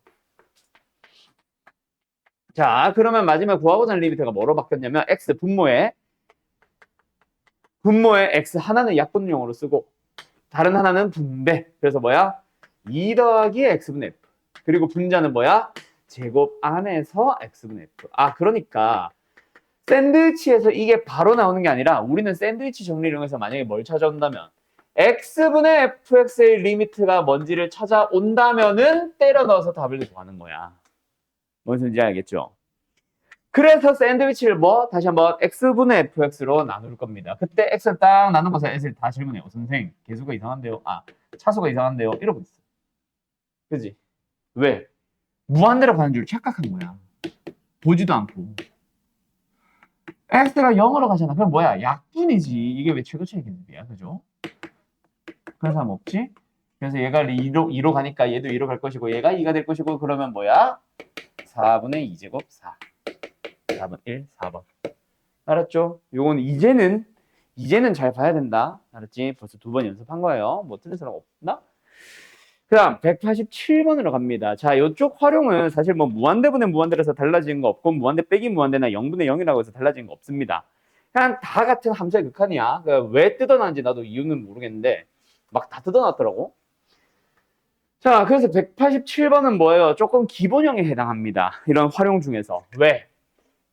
자, 그러면 마지막 구하고자 하는 리미트가 뭐로 바뀌었냐면 X 분모에 X 하나는 약분용으로 쓰고 다른 하나는 분배. 그래서 뭐야? 2 더하기 X분의 F. 그리고 분자는 뭐야? 제곱 안에서 X분의 F. 아, 그러니까 샌드위치에서 이게 바로 나오는 게 아니라 우리는 샌드위치 정리를 이용해서 만약에 뭘 찾아온다면 X분의 FX의 리미트가 뭔지를 찾아온다면은 때려 넣어서 답을 구하는 거야. 뭔 소리인지 알겠죠? 그래서 샌드위치를 뭐? 다시 한번 X분의 FX로 나눌 겁니다. 그때 X를 딱 나눈 것을 S를 다 질문해요. 선생님, 개수가 이상한데요? 아, 차수가 이상한데요? 이러고 있어. 그지? 왜? 무한대로 가는 줄 착각한 거야. 보지도 않고. X가 0으로 가잖아. 그럼 뭐야? 약분이지. 이게 왜 최고차의 개수비야? 그죠? 그런 사람 없지? 그래서 얘가 2로 가니까 얘도 2로 갈 것이고 얘가 2가 될 것이고 그러면 뭐야? 4분의 2제곱 4. 4번 1, 4번. 알았죠? 요건 이제는 잘 봐야 된다. 알았지? 벌써 2번 연습한 거예요. 뭐 틀린 사람 없나? 그 다음 187번으로 갑니다. 자, 요쪽 활용은 사실 뭐 무한대분의 무한대라서 달라지는 거 없고 무한대 빼기 무한대나 0분의 0이라고 해서 달라지는 거 없습니다. 그냥 다 같은 함수의 극한이야. 그러니까 왜 뜯어놨는지 나도 이유는 모르겠는데 막 다 뜯어놨더라고. 자, 그래서 187번은 뭐예요? 조금 기본형에 해당합니다. 이런 활용 중에서. 왜?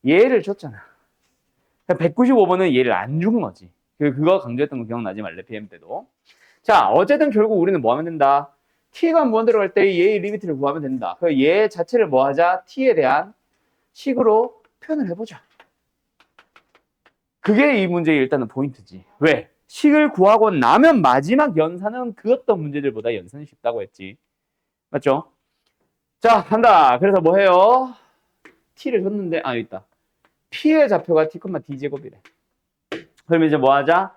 얘를 줬잖아. 195번은 얘를 안 준 거지. 그거 강조했던 거 기억나지? 말레피엠 때도. 자, 어쨌든 결국 우리는 뭐 하면 된다? t가 무한대로 갈 때 얘의 리미트를 구하면 된다. 얘 자체를 뭐 하자? t에 대한 식으로 표현을 해보자. 그게 이 문제의 일단은 포인트지. 왜? 식을 구하고 나면 마지막 연산은 그 어떤 문제들보다 연산이 쉽다고 했지. 맞죠? 자, 한다. 그래서 뭐 해요? t를 줬는데, 여기 있다. p의 좌표가 t, d제곱이래. 그럼 이제 뭐 하자?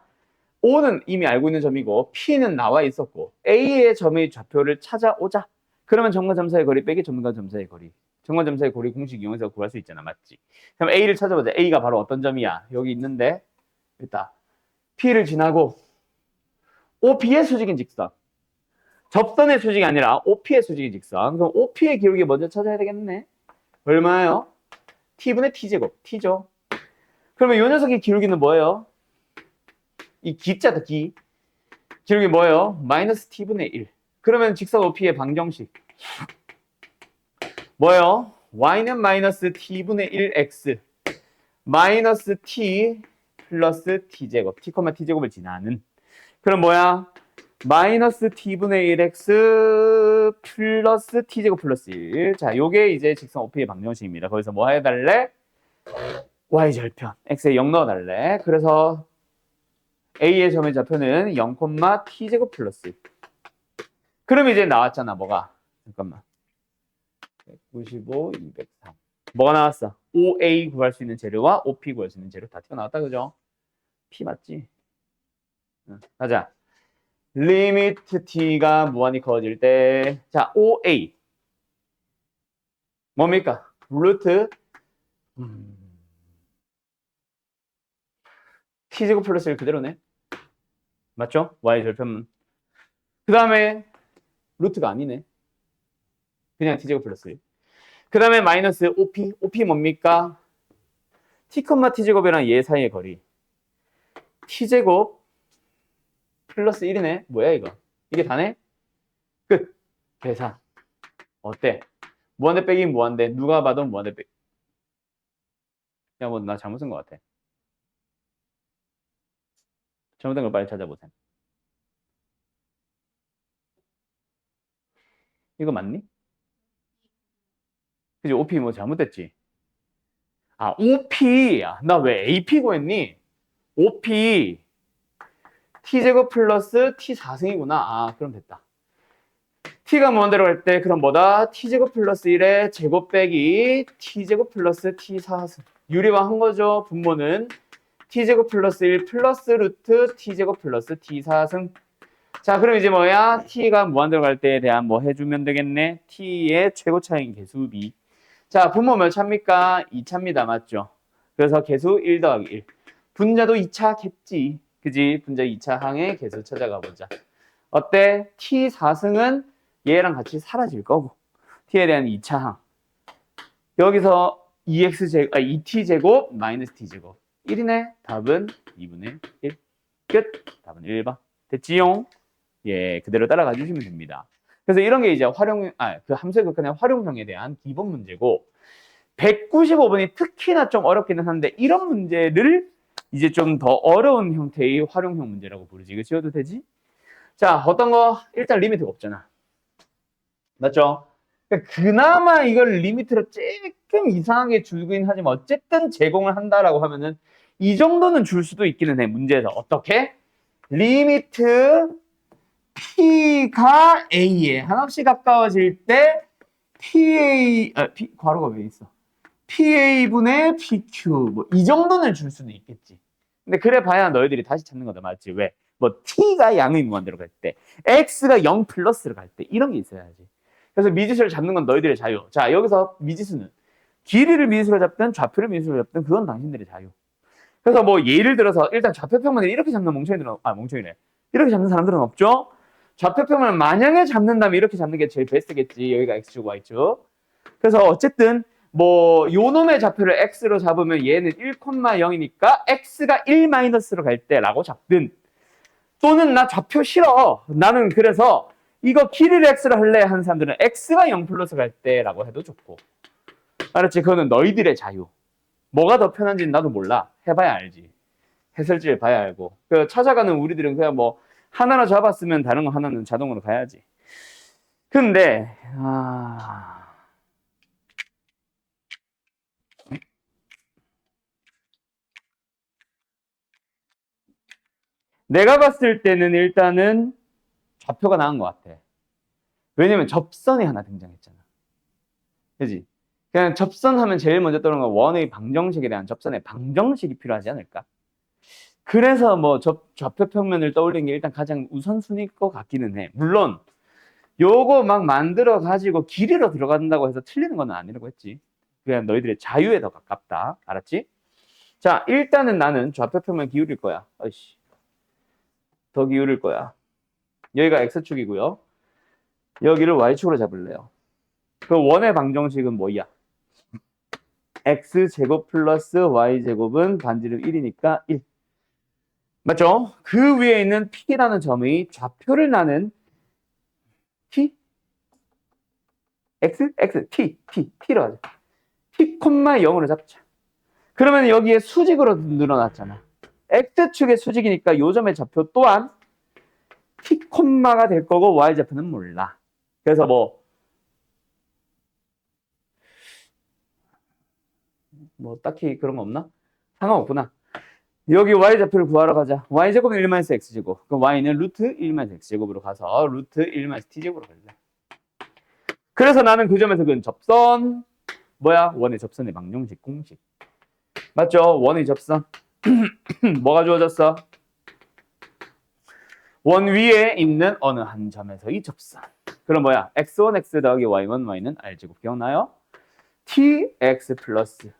O는 이미 알고 있는 점이고 P는 나와 있었고 A의 점의 좌표를 찾아오자. 그러면 정관점사의 거리 빼기 정관점사의 거리. 정관점사의 거리 공식 이용해서 구할 수 있잖아. 맞지? 그럼 A를 찾아보자. A가 바로 어떤 점이야? 여기 있는데 있다. P를 지나고 OP의 수직인 직선. 접선의 수직이 아니라 OP의 수직인 직선. 그럼 OP의 기울기 먼저 찾아야 되겠네. 얼마예요? T분의 T제곱. T죠. 그러면 요 녀석의 기울기는 뭐예요? 이 기자다, 기. 기울기 뭐예요? 마이너스 t분의 1. 그러면 직선 OP의 방정식. 뭐예요? y는 마이너스 t분의 1x. 마이너스 t 플러스 t제곱. t, t제곱을 지나는. 그럼 뭐야? 마이너스 t분의 1x 플러스 t제곱 플러스 1. 자, 요게 이제 직선 OP의 방정식입니다. 거기서 뭐 해달래? y절편. x에 0 넣어달래. 그래서 a의 점의 좌표는 0, t제곱 플러스 1. 그럼 이제 나왔잖아, 뭐가? 잠깐만. 195, 203. 뭐가 나왔어? OA 구할 수 있는 재료와 OP 구할 수 있는 재료 다 튀어나왔다, 그죠? P 맞지? 응, 가자. 리미트 t가 무한히 커질 때, 자, OA. 뭡니까? 루트 t제곱 플러스 1 그대로네. 맞죠? y 절편. 그 다음에 루트가 아니네. 그냥 t제곱 플러스 1. 그 다음에 마이너스 OP. OP 뭡니까? t, t제곱이랑 얘 사이의 거리. t제곱 플러스 1이네. 뭐야 이거? 이게 다네? 끝. 계산. 어때? 무한대 빼기 무한대. 누가 봐도 무한대 빼기. 야, 뭐 나 잘못 쓴 것 같아. 잘못된 걸 빨리 찾아보세요. 이거 맞니? 그지? OP 뭐 잘못됐지? 아, OP. 나 왜 AP 구했니? OP. T제곱 플러스 T4승이구나. 아, 그럼 됐다. T가 무한대로 갈 때 그럼 뭐다? T제곱 플러스 1의 제곱 빼기 T제곱 플러스 T4승. 유리화한 거죠. 분모는 T제곱 플러스 1 플러스 루트 T제곱 플러스 T4승. 자, 그럼 이제 뭐야? T가 무한대로 갈 때에 대한 뭐 해주면 되겠네. T의 최고 차인 개수비. 자, 분모 몇 차입니까? 2차입니다. 맞죠? 그래서 개수 1 더하기 1. 분자도 2차겠지. 그지? 분자 2차 항의 개수 찾아가 보자. 어때? T4승은 얘랑 같이 사라질 거고. T에 대한 2차 항. 여기서 2t제곱 마이너스 t제곱. 1이네. 답은 2분의 1. 끝. 답은 1번. 됐지요? 예, 그대로 따라가 주시면 됩니다. 그래서 이런 게 이제 그 함수의 극한의 활용형에 대한 기본 문제고, 195번이 특히나 좀 어렵기는 한데, 이런 문제를 이제 좀 더 어려운 형태의 활용형 문제라고 부르지. 이거 지워도 되지? 자, 어떤 거? 일단 리미트가 없잖아. 맞죠? 그러니까 그나마 이걸 리미트로 조금 이상하게 주긴 하지만 어쨌든 제공을 한다라고 하면은 이 정도는 줄 수도 있기는 해. 문제에서. 어떻게? 리미트 P가 A에 한없이 가까워질 때 괄호가 왜 있어? PA분의 PQ 뭐 이 정도는 줄 수는 있겠지. 근데 그래 봐야 너희들이 다시 찾는 거다. 맞지? 왜? 뭐 T가 양의 무한대로 갈 때, X가 0 플러스로 갈 때 이런 게 있어야지. 그래서 미지수를 잡는 건 너희들의 자유. 자, 여기서 미지수는 길이를 미지수로 잡든 좌표를 미지수로 잡든 그건 당신들의 자유. 그래서 뭐 예를 들어서 일단 좌표평면을 이렇게 잡는 몽청이네. 이렇게 잡는 사람들은 없죠? 좌표평면을 만약에 잡는다면 이렇게 잡는 게 제일 베스트겠지. 여기가 X축, Y축. 그래서 어쨌든 뭐 요놈의 좌표를 X로 잡으면 얘는 1,0이니까 X가 1-로 갈 때라고 잡든, 또는 나 좌표 싫어. 나는 그래서 이거 길이를 X로 할래 하는 사람들은 X가 0 플러스 갈 때라고 해도 좋고. 알았지? 그거는 너희들의 자유. 뭐가 더 편한지는 나도 몰라. 해봐야 알지. 해설지를 봐야 알고. 그 찾아가는 우리들은 그냥 뭐 하나로 잡았으면 다른 거 하나는 자동으로 가야지. 근데 내가 봤을 때는 일단은 좌표가 나은 것 같아. 왜냐면 접선이 하나 등장했잖아. 그지? 그냥 접선하면 제일 먼저 떠오르는 건 원의 방정식에 대한 접선의 방정식이 필요하지 않을까? 그래서 뭐 좌표 평면을 떠올리는 게 일단 가장 우선순위일 것 같기는 해. 물론 요거 막 만들어 가지고 길이로 들어간다고 해서 틀리는 건 아니라고 했지. 그냥 너희들의 자유에 더 가깝다. 알았지? 자, 일단은 나는 좌표 평면 기울일 거야. 아이씨. 더 기울일 거야. 여기가 X축이고요. 여기를 Y축으로 잡을래요. 그 원의 방정식은 뭐야? x제곱 플러스 y제곱은 반지름 1이니까 1. 맞죠? 그 위에 있는 p라는 점의 좌표를 나는 t, x, x, t로 하자. t, 0으로 잡자. 그러면 여기에 수직으로 늘어났잖아. x축의 수직이니까 요 점의 좌표 또한 t, 가 될 거고 y좌표는 몰라. 그래서 뭐 딱히 그런 거 없나? 상관없구나. 여기 y좌표를 구하러 가자. y제곱은 1-x제곱. 그럼 y는 루트 1-x제곱으로 가서 루트 1-t제곱으로 갈래. 그래서 나는 그 점에서 그 접선 뭐야? 원의 접선의 방정식 공식. 맞죠? 원의 접선. 뭐가 주어졌어? 원 위에 있는 어느 한 점에서의 접선. 그럼 뭐야? x1, x 더하기 y1, y는 r제곱. 기억나요? tx 플러스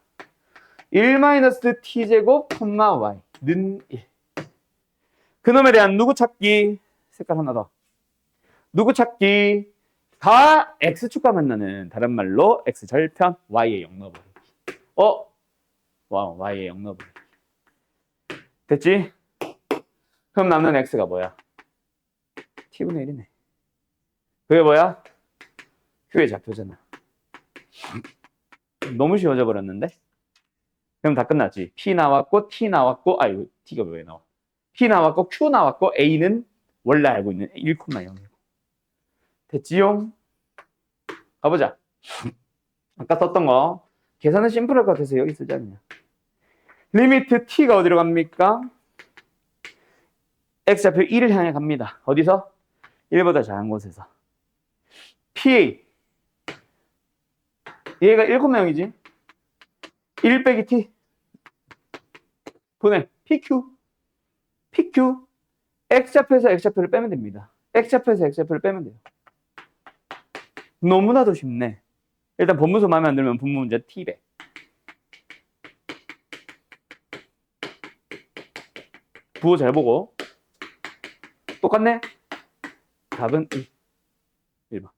1-t제곱, y는 1. 그놈에 대한 누구 찾기? 색깔 하나 더. 누구 찾기? 다 x축과 만나는 다른 말로 x절편, y의 0 넣어버리기. 와우, y의 0 넣어버리기. 됐지? 그럼 남는 x가 뭐야? t분의 1이네. 그게 뭐야? q의 좌표잖아. 너무 쉬워져 버렸는데? 그럼 다 끝났지. p 나왔고, t 나왔고, 이거 t가 왜 나와? p 나왔고, q 나왔고, a는 원래 알고 있는 1,0이고. 됐지요? 가보자. 아까 썼던 거. 계산은 심플할 것 같아서 여기 쓰지 않냐. 리미트 t가 어디로 갑니까? x좌표 1을 향해 갑니다. 어디서? 1보다 작은 곳에서. p 얘가 1,0이지? 1 빼기 t 분의 pq x좌표에서 x좌표를 빼면 됩니다. x좌표에서 x좌표를 빼면 돼요. 너무나도 쉽네. 일단 본문서 마음에 안 들면 분모 문제 t배. 부호 잘 보고. 똑같네? 답은 1번.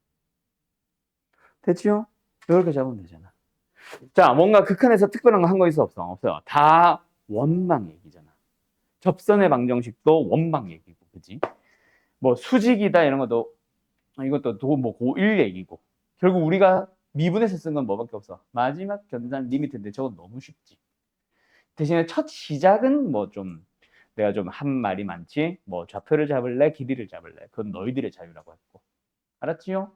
됐지요? 이렇게 잡으면 되잖아. 자, 뭔가 극한에서 특별한 거 한 거 있어 없어? 없어요. 다 원망 얘기잖아. 접선의 방정식도 원망 얘기고, 그지? 뭐 수직이다 이런 것도 이것도 뭐 고1 얘기고. 결국 우리가 미분에서 쓴 건 뭐밖에 없어. 마지막 견산 리미트인데 저건 너무 쉽지. 대신에 첫 시작은 뭐 좀 내가 좀 한 말이 많지. 뭐 좌표를 잡을래, 길이를 잡을래. 그건 너희들의 자유라고 했고. 알았지요?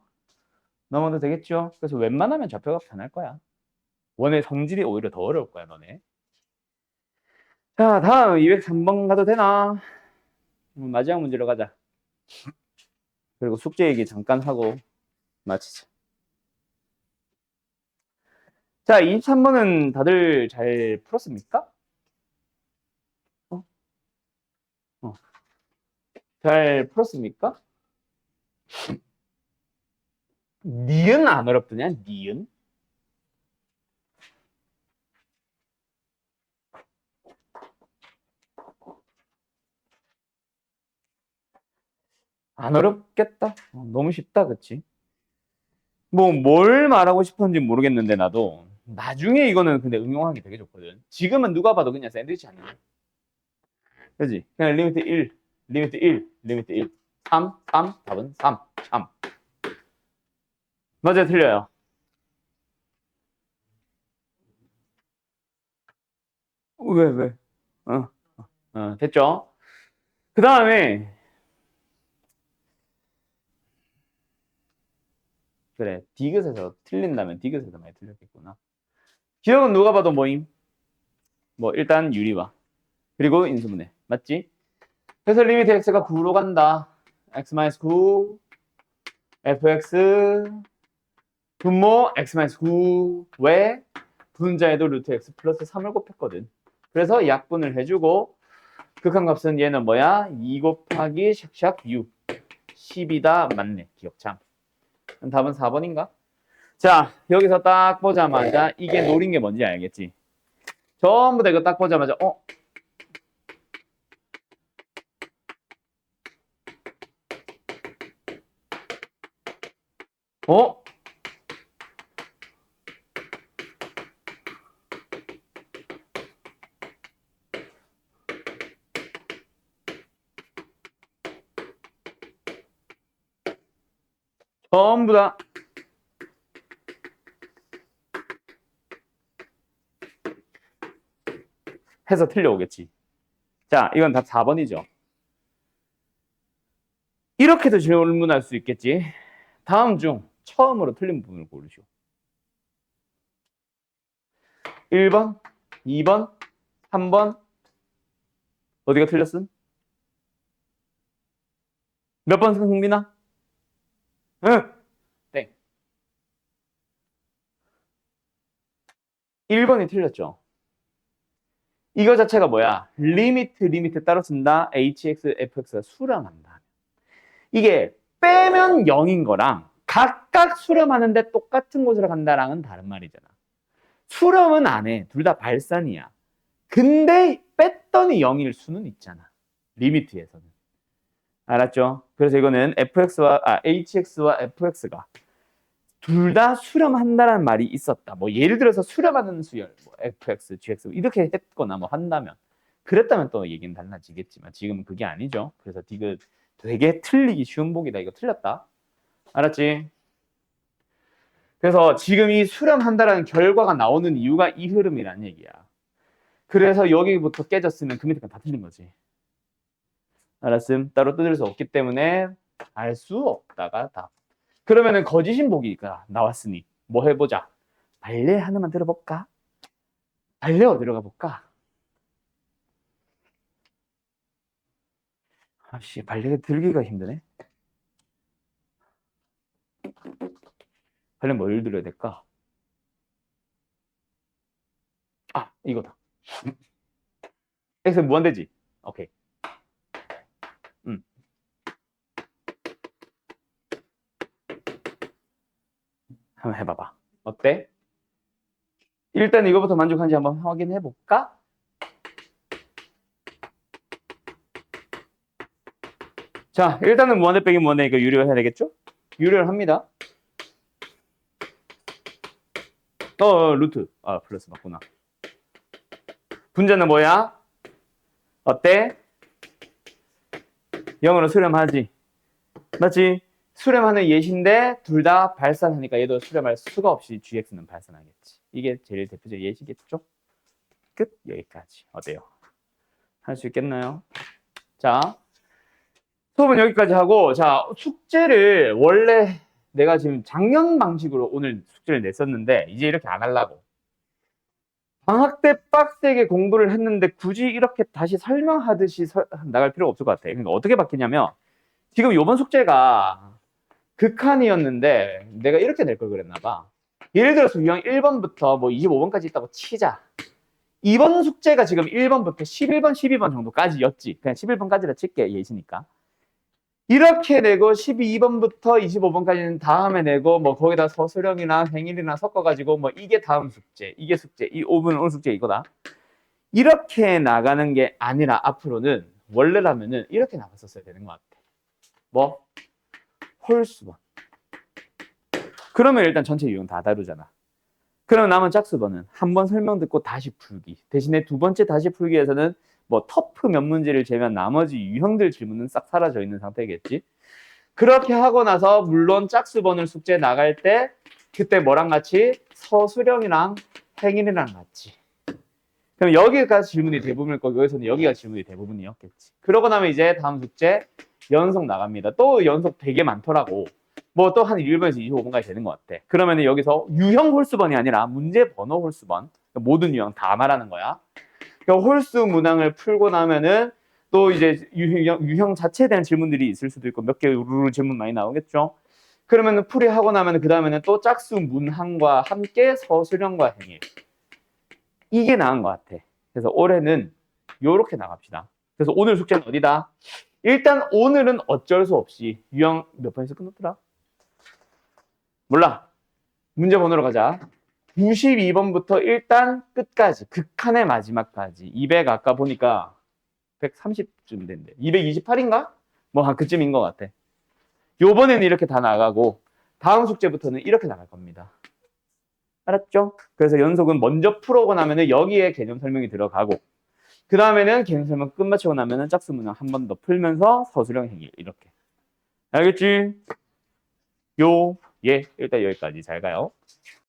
넘어도 되겠죠? 그래서 웬만하면 좌표가 편할 거야. 원의 성질이 오히려 더 어려울 거야, 너네. 자, 다음 203번 가도 되나? 마지막 문제로 가자. 그리고 숙제 얘기 잠깐 하고 마치자. 자, 23번은 다들 잘 풀었습니까? 어. 잘 풀었습니까? 니은 안 어렵더냐? 니은? 안 어렵겠다. 너무 쉽다, 그치? 뭐, 뭘 말하고 싶었는지 모르겠는데, 나도. 나중에 이거는 근데 응용하기 되게 좋거든. 지금은 누가 봐도 그냥 샌드위치 아니야. 그지? 그냥 리미트 1, 리미트 1, 리미트 1. 3, 답은 3, 참. 맞아요, 틀려요. 왜? 어, 됐죠? 그 다음에, 그래, 디귿에서 틀린다면 디귿에서 많이 틀렸겠구나. 기억은 누가 봐도 뭐임? 뭐, 일단 유리화. 그리고 인수분해. 맞지? 그래서 리미트 x가 9로 간다. x-9, fx, 분모 x-9. 왜? 분자에도 루트 x 플러스 3을 곱했거든. 그래서 약분을 해주고, 극한값은 얘는 뭐야? 2 곱하기 샥샥 6. 10이다. 맞네. 기억참. 답은 4번인가? 자, 여기서 딱 보자마자 이게 노린 게 뭔지 알겠지? 전부 다 이거 딱 보자마자 어? 전부 다 해서 틀려오겠지. 자, 이건 답 4번이죠. 이렇게도 질문할 수 있겠지. 다음 중 처음으로 틀린 부분을 고르시오. 1번, 2번, 3번. 어디가 틀렸음? 몇 번, 흥민아? 응. 땡. 1번이 틀렸죠. 이거 자체가 뭐야? 리미트 따로 쓴다. hx, fx가 수렴한다. 이게 빼면 0인 거랑 각각 수렴하는데 똑같은 곳으로 간다랑은 다른 말이잖아. 수렴은 안 해. 둘 다 발산이야. 근데 뺐더니 0일 수는 있잖아. 리미트에서는. 알았죠? 그래서 이거는 hx와 fx가 둘 다 수렴한다는 말이 있었다. 뭐 예를 들어서 수렴하는 수열, 뭐 fx, gx 이렇게 했거나 뭐 한다면 그랬다면 또 얘기는 달라지겠지만 지금은 그게 아니죠. 그래서 이거 되게 틀리기 쉬운 복이다. 이거 틀렸다. 알았지? 그래서 지금 이 수렴한다라는 결과가 나오는 이유가 이 흐름이란 얘기야. 그래서 여기부터 깨졌으면 그 밑에까지 다 틀린 거지. 알았음? 따로 뜯을 수 없기 때문에 알 수 없다가 답. 그러면은 거짓인 복이니까 나왔으니 뭐 해보자. 발레 하나만 들어볼까? 발레 어디로 가볼까? 아씨, 발레가 들기가 힘드네. 발레 뭘 들어야 될까? 아, 이거다. X 무한대지? 오케이. 한번 해봐봐. 어때? 일단 이거부터 만족한지 한번 확인해 볼까? 자, 일단은 무한대 빼기 무한대니까 유리를 해야 되겠죠? 유리를 합니다. 루트. 아, 플러스 맞구나. 분자는 뭐야? 어때? 0으로 수렴하지. 맞지? 수렴하는 예시인데 둘 다 발산하니까 얘도 수렴할 수가 없이 gx는 발산하겠지. 이게 제일 대표적 예시겠죠? 끝. 여기까지. 어때요? 할 수 있겠나요? 자, 수업은 여기까지 하고, 자, 숙제를 원래 내가 지금 작년 방식으로 오늘 숙제를 냈었는데 이제 이렇게 안 하려고. 방학 때 빡세게 공부를 했는데 굳이 이렇게 다시 설명하듯이 나갈 필요가 없을 것 같아. 그러니까 어떻게 바뀌냐면 지금 요번 숙제가 극한이었는데 내가 이렇게 낼 걸 그랬나 봐. 예를 들어서 유형 1번부터 뭐 25번까지 있다고 치자. 이번 숙제가 지금 1번부터 11번, 12번 정도까지였지. 그냥 11번까지라 칠게, 예시니까. 이렇게 내고 12번부터 25번까지는 다음에 내고 뭐 거기다 서술형이나 행일이나 섞어가지고 뭐 이게 다음 숙제, 이게 숙제, 이 5분 오늘 숙제 이거다. 이렇게 나가는 게 아니라 앞으로는 원래라면은 이렇게 나갔었어야 되는 것 같아. 뭐? 홀수번. 그러면 일단 전체 유형 다 다루잖아. 그럼 남은 짝수번은 한 번 설명 듣고 다시 풀기. 대신에 두 번째 다시 풀기에서는 뭐 터프 몇 문제를 제외한 나머지 유형들 질문은 싹 사라져 있는 상태겠지. 그렇게 하고 나서 물론 짝수번을 숙제 나갈 때 그때 뭐랑 같이 서술형이랑 행일이랑 같이. 그럼 여기가 질문이 대부분일 거고 여기서는 여기가 질문이 대부분이었겠지. 그러고 나면 이제 다음 숙제 연속 나갑니다. 또 연속 되게 많더라고. 뭐 또 한 1번에서 25번까지 되는 것 같아. 그러면 여기서 유형 홀수번이 아니라 문제 번호 홀수번. 모든 유형 다 말하는 거야. 그러니까 홀수 문항을 풀고 나면은 또 이제 유형 자체에 대한 질문들이 있을 수도 있고 몇 개 우르르 질문 많이 나오겠죠. 그러면은 풀이하고 나면은 그 다음에는 또 짝수 문항과 함께 서술형과 행일. 이게 나은 것 같아. 그래서 올해는 요렇게 나갑시다. 그래서 오늘 숙제는 어디다? 일단 오늘은 어쩔 수 없이 유형 몇 번에서 끝났더라? 몰라. 문제 번호로 가자. 92번부터 일단 끝까지, 극한의 마지막까지. 200 아까 보니까 130쯤 된대. 228인가? 뭐 한 그쯤인 것 같아. 요번에는 이렇게 다 나가고 다음 숙제부터는 이렇게 나갈 겁니다. 알았죠? 그래서 연속은 먼저 풀어오고 나면은 여기에 개념 설명이 들어가고 그 다음에는 개념 설명 끝마치고 나면은 짝수 문항 한 번 더 풀면서 서술형 행위 이렇게. 알겠지? 예, 일단 여기까지 잘 가요.